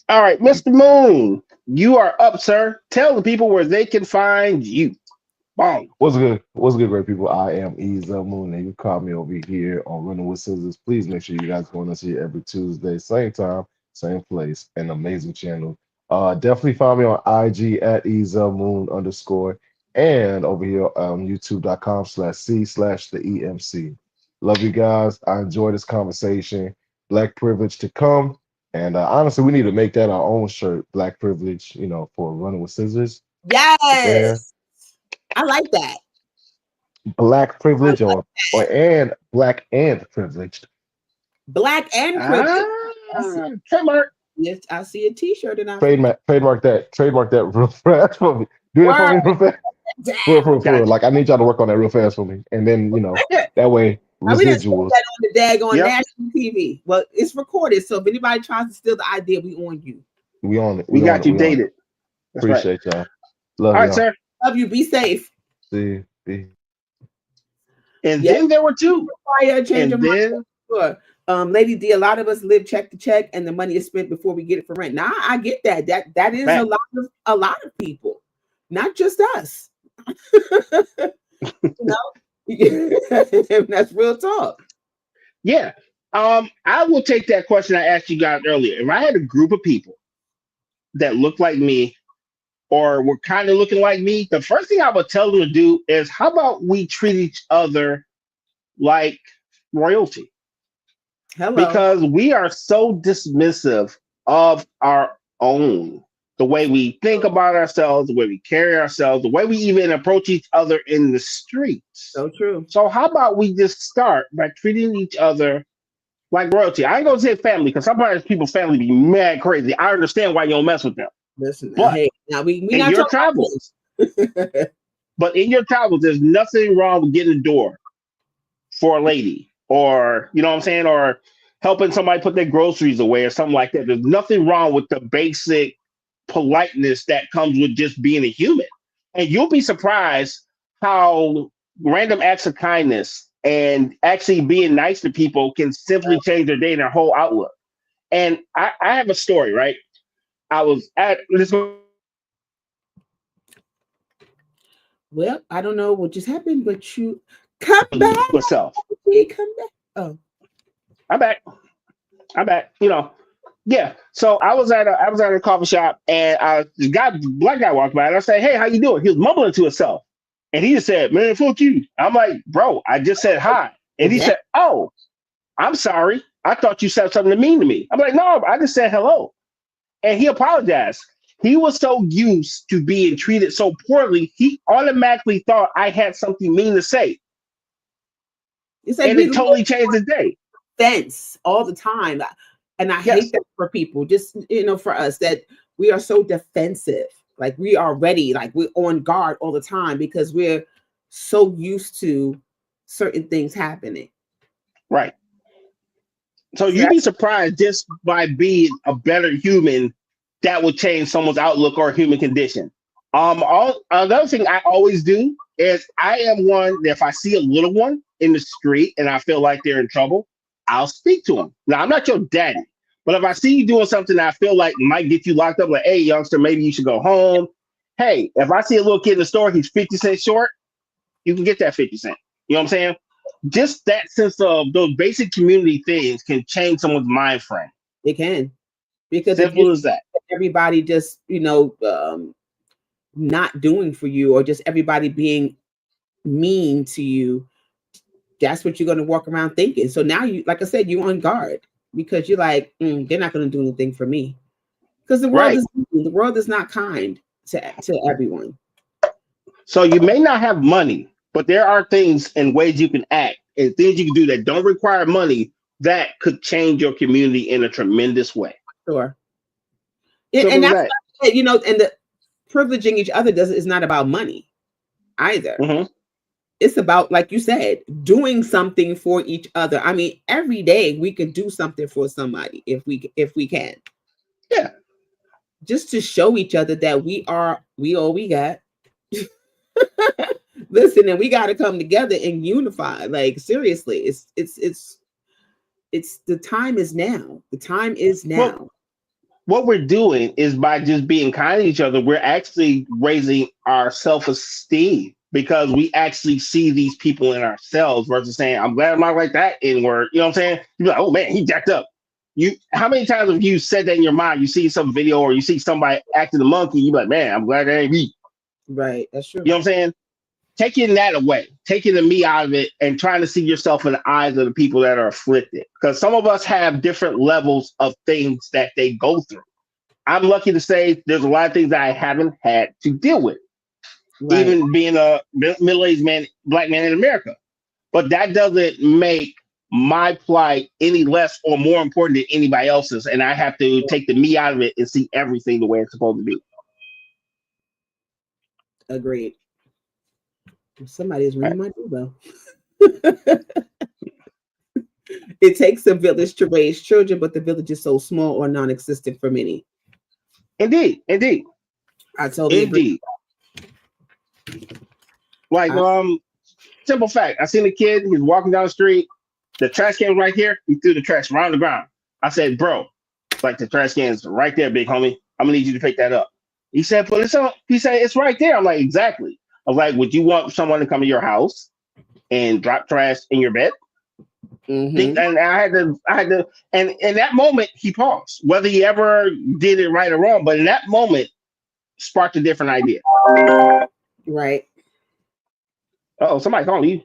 [SPEAKER 2] All right, Mr. Moon, you are up, sir. Tell the people where they can find you. Boom.
[SPEAKER 4] What's good? What's good, great people? I am Eza Moon, and you caught me over here on Running with Scissors. Please make sure you guys join us here every Tuesday, same time, same place, an amazing channel. Definitely find me on IG at Eza Moon _ and over here on youtube.com/C/the-EMC. Love you guys. I enjoy this conversation. Black privilege to come. And honestly, we need to make that our own shirt, Black Privilege, for Running with Scissors.
[SPEAKER 3] Yes. I like that.
[SPEAKER 4] Black Privilege and Black and Privileged.
[SPEAKER 3] Black and privileged.
[SPEAKER 2] Trademark.
[SPEAKER 3] Yes, I see a t-shirt and I
[SPEAKER 4] Trademark that real fast for me. Do that for me real fast. For. Like, I need y'all to work on that real fast for me. And then, that way, residuals.
[SPEAKER 3] That on the daggone national TV. Well, it's recorded, so if anybody tries to steal the idea, we on you.
[SPEAKER 4] We on it.
[SPEAKER 2] We got you dated.
[SPEAKER 4] Appreciate y'all. Love
[SPEAKER 2] All right,
[SPEAKER 4] y'all.
[SPEAKER 2] sir.
[SPEAKER 3] Love you. Be safe.
[SPEAKER 4] See.
[SPEAKER 2] And then there were two.
[SPEAKER 3] Change of mind. Sure. Lady D, a lot of us live check to check, and the money is spent before we get it for rent. Now I get that. That is
[SPEAKER 2] right.
[SPEAKER 3] a lot of people, not just us. That's real talk.
[SPEAKER 2] Yeah. I will take that question I asked you guys earlier. If I had a group of people that looked like me or were kind of looking like me, the first thing I would tell them to do is, how about we treat each other like royalty?
[SPEAKER 3] Hello.
[SPEAKER 2] Because we are so dismissive of our own, the way we think about ourselves, the way we carry ourselves, the way we even approach each other in the streets.
[SPEAKER 3] So true.
[SPEAKER 2] So how about we just start by treating each other like royalty? I ain't gonna say family, because sometimes people's family be mad crazy. I understand why you don't mess with them.
[SPEAKER 3] Listen,
[SPEAKER 2] but
[SPEAKER 3] hey, now we
[SPEAKER 2] in
[SPEAKER 3] not
[SPEAKER 2] your travels, but in your travels, there's nothing wrong with getting a door for a lady, or you know what I'm saying, or helping somebody put their groceries away or something like that. There's nothing wrong with the basic politeness that comes with just being a human. And you'll be surprised how random acts of kindness and actually being nice to people can simply change their day and their whole outlook. And I have a story, right? I was at this.
[SPEAKER 3] Well, I don't know what just happened, but you come back.
[SPEAKER 2] Yourself.
[SPEAKER 3] Come back. Oh,
[SPEAKER 2] I'm back. Yeah. So I was at a coffee shop, and this black guy walked by, and I said, "Hey, how you doing?" He was mumbling to himself, and he just said, "Man, fuck you." I'm like, "Bro, I just said hi," and he said, "Oh, I'm sorry. I thought you said something mean to me." I'm like, "No, I just said hello," and he apologized. He was so used to being treated so poorly, he automatically thought I had something mean to say,
[SPEAKER 3] it's like,
[SPEAKER 2] and it totally changed his day.
[SPEAKER 3] Defense all the time, and I hate that for people. Just for us, that we are so defensive, like we are ready, like we're on guard all the time because we're so used to certain things happening.
[SPEAKER 2] Right. So you'd be surprised just by being a better human that will change someone's outlook or human condition. Another thing I always do is I am one that if I see a little one in the street and I feel like they're in trouble, I'll speak to them. Now, I'm not your daddy, but if I see you doing something that I feel like might get you locked up, like, hey, youngster, maybe you should go home. Hey, if I see a little kid in the store, he's 50 cents short, you can get that 50 cents. You know what I'm saying? Just that sense of those basic community things can change someone's mind frame.
[SPEAKER 3] It can. Because
[SPEAKER 2] simple as that.
[SPEAKER 3] Everybody just, not doing for you, or just everybody being mean to you, that's what you're going to walk around thinking. So now you, like I said, you're on guard because you're like, they're not going to do anything for me. Because the world is not kind to everyone.
[SPEAKER 2] So you may not have money, but there are things and ways you can act and things you can do that don't require money that could change your community in a tremendous way.
[SPEAKER 3] Sure. And that's and the privileging each other is not about money either.
[SPEAKER 2] Mm-hmm.
[SPEAKER 3] It's about, like you said, doing something for each other. I mean, every day we could do something for somebody if we can.
[SPEAKER 2] Yeah.
[SPEAKER 3] Just to show each other that we all we got. Listen, and we got to come together and unify. Like seriously, it's the time is now. The time is now.
[SPEAKER 2] Well, what we're doing is by just being kind to each other, we're actually raising our self-esteem because we actually see these people in ourselves versus saying, I'm glad I'm not like that N-word. You know what I'm saying? You're like, oh man, he jacked up. How many times have you said that in your mind? You see some video or you see somebody acting a monkey, you're like, man, I'm glad that ain't me.
[SPEAKER 3] Right, that's true.
[SPEAKER 2] You know what I'm saying? Taking that away, taking the me out of it, and trying to see yourself in the eyes of the people that are afflicted. Because some of us have different levels of things that they go through. I'm lucky to say there's a lot of things that I haven't had to deal with,
[SPEAKER 3] Right.
[SPEAKER 2] even being a middle-aged man, black man in America. But that doesn't make my plight any less or more important than anybody else's. And I have to take the me out of it and see everything the way it's supposed to be.
[SPEAKER 3] Agreed. Somebody is ringing my doorbell. It takes a village to raise children, but the village is so small or non-existent for many.
[SPEAKER 2] Indeed.
[SPEAKER 3] I totally agree.
[SPEAKER 2] Like, simple fact. I seen a kid, he's walking down the street, the trash can right here, he threw the trash around the ground. I said, bro, like the trash can's right there, big homie. I'm gonna need you to pick that up. He said, put it on. He said, it's right there. I'm like, exactly. I was like, would you want someone to come to your house and drop trash in your bed?
[SPEAKER 3] Mm-hmm.
[SPEAKER 2] And I had to, and in that moment, he paused. Whether he ever did it right or wrong, but in that moment, sparked a different idea.
[SPEAKER 3] Right.
[SPEAKER 2] Oh, somebody calling you.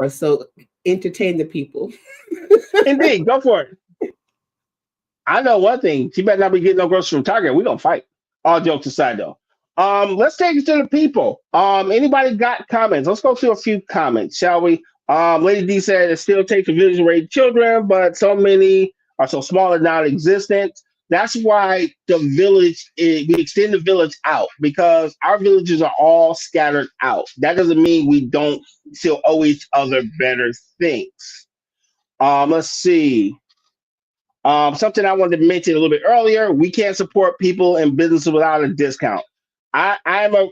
[SPEAKER 3] So entertain the people.
[SPEAKER 2] Indeed, go for it. I know one thing. She better not be getting no groceries from Target. We're gonna fight. All jokes aside, though. Let's take it to the people. Anybody got comments? Let's go through a few comments, shall we? Lady D said it still takes a village to raise children, but so many are so small and non-existent. That's why the village we extend the village out, because our villages are all scattered out. That doesn't mean we don't still owe each other better things. Let's see. Something I wanted to mention a little bit earlier: we can't support people and businesses without a discount.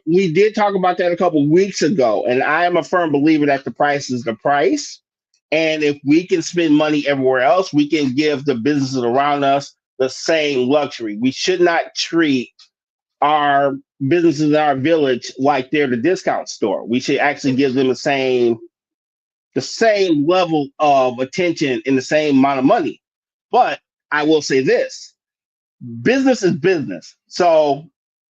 [SPEAKER 2] We did talk about that a couple weeks ago, and I am a firm believer that the price is the price. And if we can spend money everywhere else, we can give the businesses around us the same luxury. We should not treat our businesses in our village like they're the discount store. We should actually give them the same level of attention and the same amount of money. But I will say this: business is business. So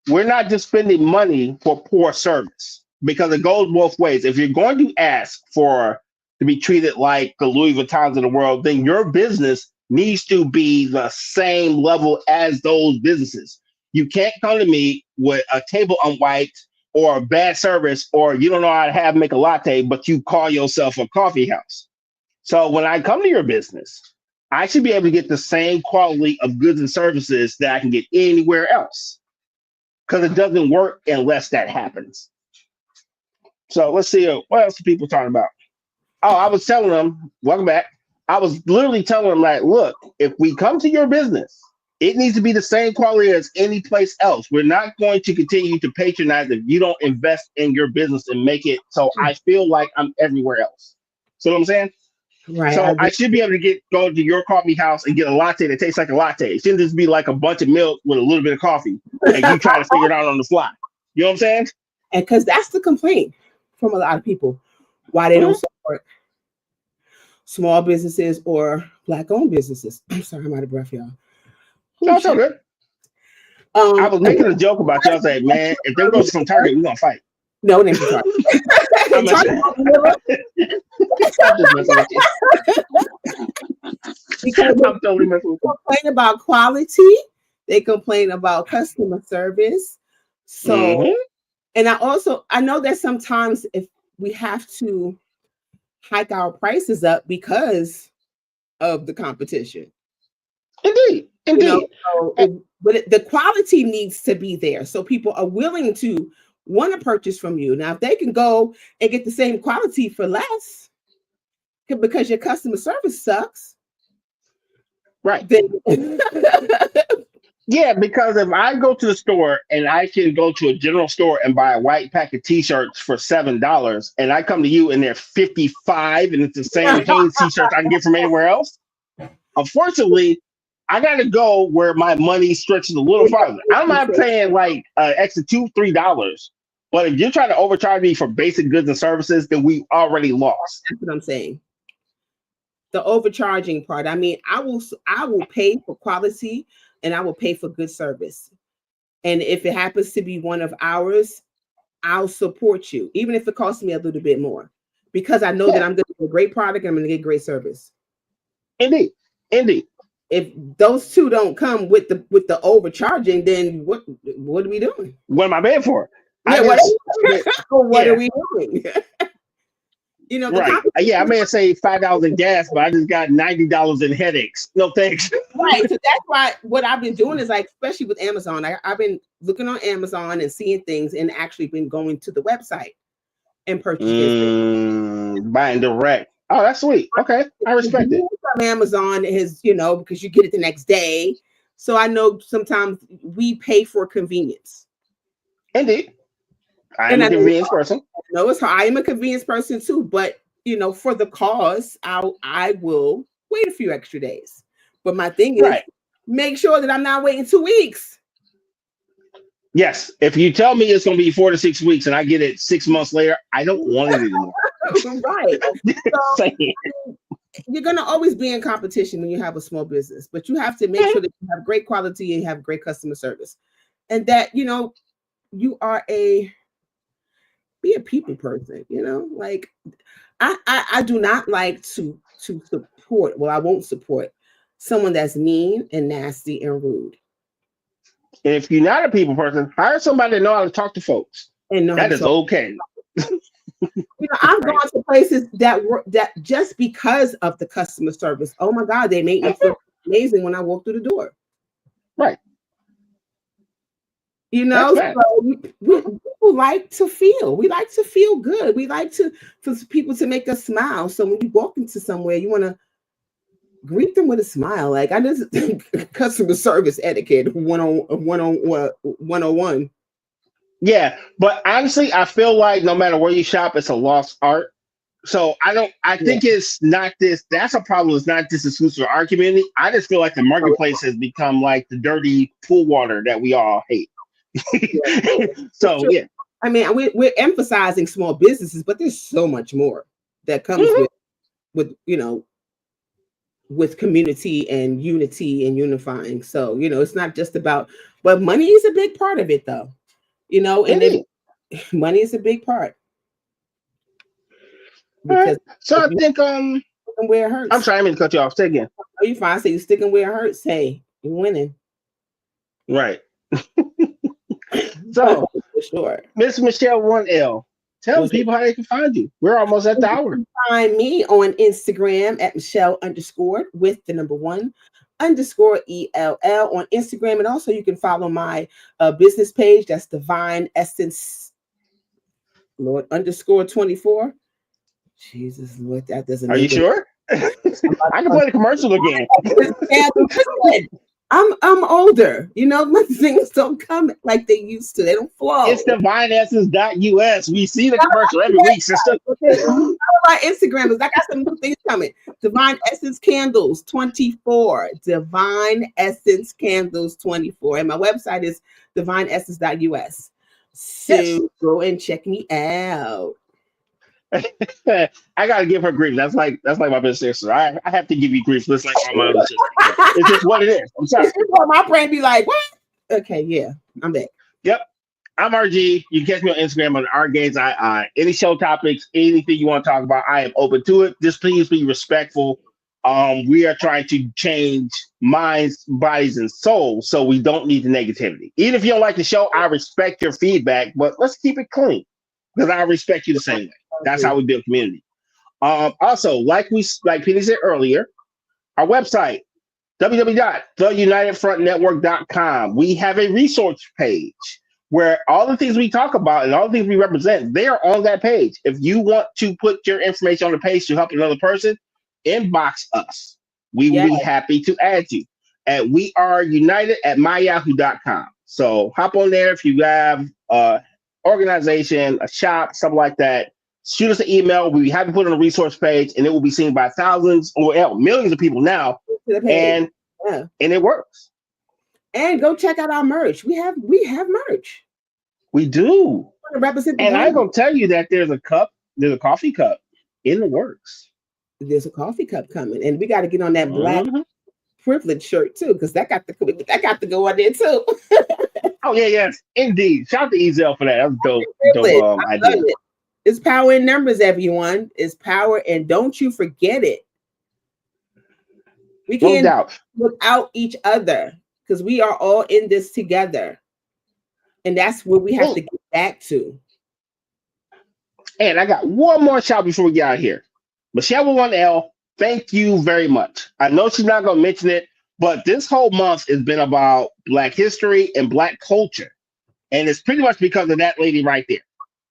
[SPEAKER 2] we're not just spending money for poor service, because it goes both ways. If you're going to ask to be treated like the Louis Vuittons of the world, then your business needs to be the same level as those businesses. You can't come to me with a table unwiped or a bad service, or you don't know how to make a latte, but you call yourself a coffee house. So when I come to your business, I should be able to get the same quality of goods and services that I can get anywhere else, because it doesn't work unless that happens. So let's see, what else are people talking about? Oh, I was telling them, welcome back. I was literally telling them, like, look, if we come to your business, it needs to be the same quality as any place else. We're not going to continue to patronize if you don't invest in your business and make it so I feel like I'm everywhere else. See what I'm saying?
[SPEAKER 3] Right.
[SPEAKER 2] So I should be able to go to your coffee house and get a latte that tastes like a latte. It shouldn't just be like a bunch of milk with a little bit of coffee and you try to figure it out on the fly. You know what I'm saying?
[SPEAKER 3] And because that's the complaint from a lot of people, why they don't support small businesses or Black-owned businesses. I'm sorry, I'm out of breath, y'all.
[SPEAKER 2] No, it's all good. I was making a joke about you. I was like, man, if they go from Target, we're gonna fight.
[SPEAKER 3] No, they can
[SPEAKER 2] I'm just messing with you.
[SPEAKER 3] Because
[SPEAKER 2] I'm totally messing with you.
[SPEAKER 3] they complain about quality, they complain about customer service. So, and I know that sometimes if we have to hike our prices up because of the competition.
[SPEAKER 2] Indeed.
[SPEAKER 3] But the quality needs to be there, so people are willing to want to purchase from you. Now, if they can go and get the same quality for less because your customer service sucks,
[SPEAKER 2] right?
[SPEAKER 3] Then
[SPEAKER 2] Yeah, because if I go to the store and I can go to a general store and buy a white pack of t-shirts for $7, and I come to you and they're 55 and it's the same Hanes t-shirts I can get from anywhere else, unfortunately, I gotta go where my money stretches a little farther. I'm not paying like extra $2-3, but if you're trying to overcharge me for basic goods and services, then we already lost.
[SPEAKER 3] That's what I'm saying. The overcharging part. I mean, I will pay for quality and I will pay for good service. And if it happens to be one of ours, I'll support you, even if it costs me a little bit more, because I know that I'm going to get a great product and I'm going to get great service.
[SPEAKER 2] Indeed.
[SPEAKER 3] If those two don't come with the overcharging, then what are we doing?
[SPEAKER 2] What am I paying for?
[SPEAKER 3] Yeah, what are we doing? You know,
[SPEAKER 2] right? Yeah, I may have saved $5 in gas, but I just got $90 in headaches. No thanks.
[SPEAKER 3] Right. So that's why what I've been doing is like, especially with Amazon, I've been looking on Amazon and seeing things, and actually been going to the website and purchasing.
[SPEAKER 2] Buying direct. Oh, that's sweet. Okay, I respect it.
[SPEAKER 3] Amazon is, you know, because you get it the next day. So I know sometimes we pay for convenience.
[SPEAKER 2] Indeed. I'm a convenience person.
[SPEAKER 3] No, I am a convenience person too, but you know, for the cause, I will wait a few extra days. But my thing is, make sure that I'm not waiting 2 weeks.
[SPEAKER 2] Yes, if you tell me it's going to be 4 to 6 weeks and I get it 6 months later, I don't want it anymore.
[SPEAKER 3] Right. So, you're going to always be in competition when you have a small business, but you have to make sure that you have great quality and you have great customer service, and that, you know, you are be a people person, you know, like I do not like to support. Well, I won't support someone that's mean and nasty and rude.
[SPEAKER 2] And if you're not a people person, hire somebody that know how to talk to folks. And that is okay.
[SPEAKER 3] You know, I've gone to places that just because of the customer service. Oh my God, they made me feel amazing when I walked through the door.
[SPEAKER 2] Right.
[SPEAKER 3] You know, so we like to feel. We like to feel good. We like for people to make us smile. So when you walk into somewhere, you want to greet them with a smile. Like, I just customer service etiquette 101.
[SPEAKER 2] Yeah, but honestly, I feel like no matter where you shop, it's a lost art. So I think it's not this. That's a problem. It's not this exclusive to our community. I just feel like the marketplace has become like the dirty pool water that we all hate. So yeah,
[SPEAKER 3] I mean, we're emphasizing small businesses, but there's so much more that comes with you know, with community and unity and unifying. So, you know, it's not just about, but money is a big part of it, though. You know, and money is a big part. Because
[SPEAKER 2] so I think
[SPEAKER 3] where it hurts.
[SPEAKER 2] I'm sorry, I mean to cut you off. Say again.
[SPEAKER 3] Oh, you fine? Say you sticking where it hurts. Hey, you're winning.
[SPEAKER 2] Right. So,
[SPEAKER 3] for sure,
[SPEAKER 2] Miss Michelle 1L, tell people how they can find you. We're almost at the hour.
[SPEAKER 3] You can find me on Instagram at Michelle_ with the number 1_ ELL on Instagram, and also you can follow my business page. That's Divine Essence Lord _24. Jesus, Lord, that doesn't.
[SPEAKER 2] Are you sure? I can play the commercial again.
[SPEAKER 3] I'm older, you know, my things don't come like they used to. They don't flow.
[SPEAKER 2] It's divineessence.us. We see the commercial every week, sister.
[SPEAKER 3] My Instagram is, I got some new things coming. Divine Essence Candles 24. Divine Essence Candles 24. And my website is divineessence.us. So go and check me out.
[SPEAKER 2] I gotta give her grief. That's like my best sister. I have to give you grief. Just like all my other sisters. It's just what it is. I'm sorry.
[SPEAKER 3] My brain be like, what? Okay, yeah, I'm back.
[SPEAKER 2] Yep. I'm RG. You can catch me on Instagram on RGains. Any show topics, anything you want to talk about, I am open to it. Just please be respectful. We are trying to change minds, bodies, and souls, so we don't need the negativity. Even if you don't like the show, I respect your feedback, but let's keep it clean because I respect you the same way. That's how we build community. Also, like Peter said earlier, our website, www.theunitedfrontnetwork.com. We have a resource page where all the things we talk about and all the things we represent, they are on that page. If you want to put your information on the page to help another person, inbox us. We will be happy to add you. at weareunited@myyahoo.com. So hop on there if you have organization, a shop, something like that. Shoot us an email. We have to put it on the resource page, and it will be seen by thousands or millions of people now. And it works.
[SPEAKER 3] And go check out our merch. We have merch.
[SPEAKER 2] We do.
[SPEAKER 3] Represent
[SPEAKER 2] and I'm gonna tell you that there's a coffee cup in the works.
[SPEAKER 3] There's a coffee cup coming, and we got to get on that black privilege shirt too, because that got to go on there too.
[SPEAKER 2] Oh yeah, yes, indeed. Shout out to Ezel for that. That was dope idea.
[SPEAKER 3] It's power in numbers, everyone. It's power, and don't you forget it. We can't without each other, because we are all in this together. And that's where we have to get back to.
[SPEAKER 2] And I got one more shout before we get out of here. Michelle with 1L, thank you very much. I know she's not going to mention it, but this whole month has been about Black history and Black culture. And it's pretty much because of that lady right there.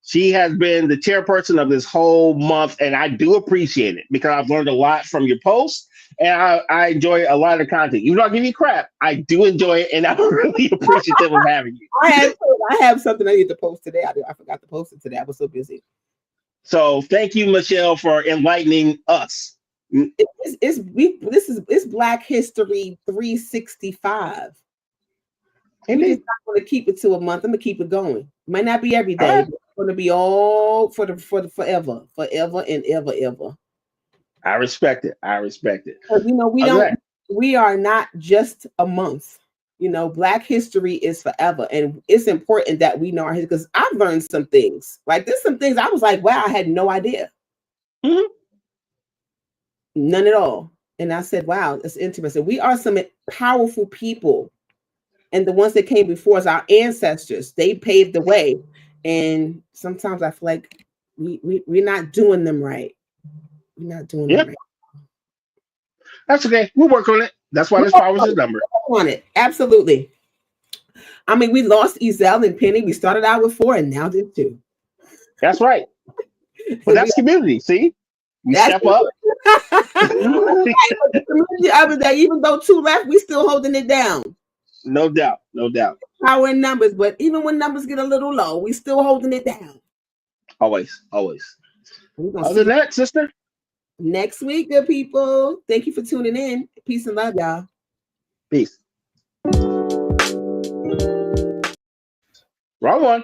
[SPEAKER 2] She has been the chairperson of this whole month, and I do appreciate it because I've learned a lot from your posts, and I enjoy a lot of the content. Even though I give you crap, I do enjoy it, and I'm really appreciative of having you.
[SPEAKER 3] I have something I need to post today. I forgot to post it today. I was so busy.
[SPEAKER 2] So thank you, Michelle, for enlightening us.
[SPEAKER 3] It's Black History 365. I'm just not going to keep it to a month. I'm going to keep it going. Might not be every day. But it's going to be all for the forever and ever.
[SPEAKER 2] I respect it.
[SPEAKER 3] Because we are not just a month. Black history is forever, and it's important that we know our history. Because I've learned some things. Like there's some things I was like, wow, I had no idea.
[SPEAKER 2] Mm-hmm.
[SPEAKER 3] None at all. And I said, wow, it's interesting. We are some powerful people. And the ones that came before us, our ancestors, they paved the way. And sometimes I feel like we're not doing them right. We're not doing them right.
[SPEAKER 2] That's okay. We'll work on it. That's why this power is a number.
[SPEAKER 3] On it. Absolutely. I mean, we lost Ezel and Penny. We started out with 4 and now there's 2.
[SPEAKER 2] That's right. But that's community. See? We step up.
[SPEAKER 3] Even though 2 left, we still holding it down.
[SPEAKER 2] No doubt.
[SPEAKER 3] Power in numbers, but even when numbers get a little low, we still holding it down.
[SPEAKER 2] Always. Other than that, sister.
[SPEAKER 3] Next week, good people. Thank you for tuning in. Peace and love, y'all.
[SPEAKER 2] Peace. Wrong one.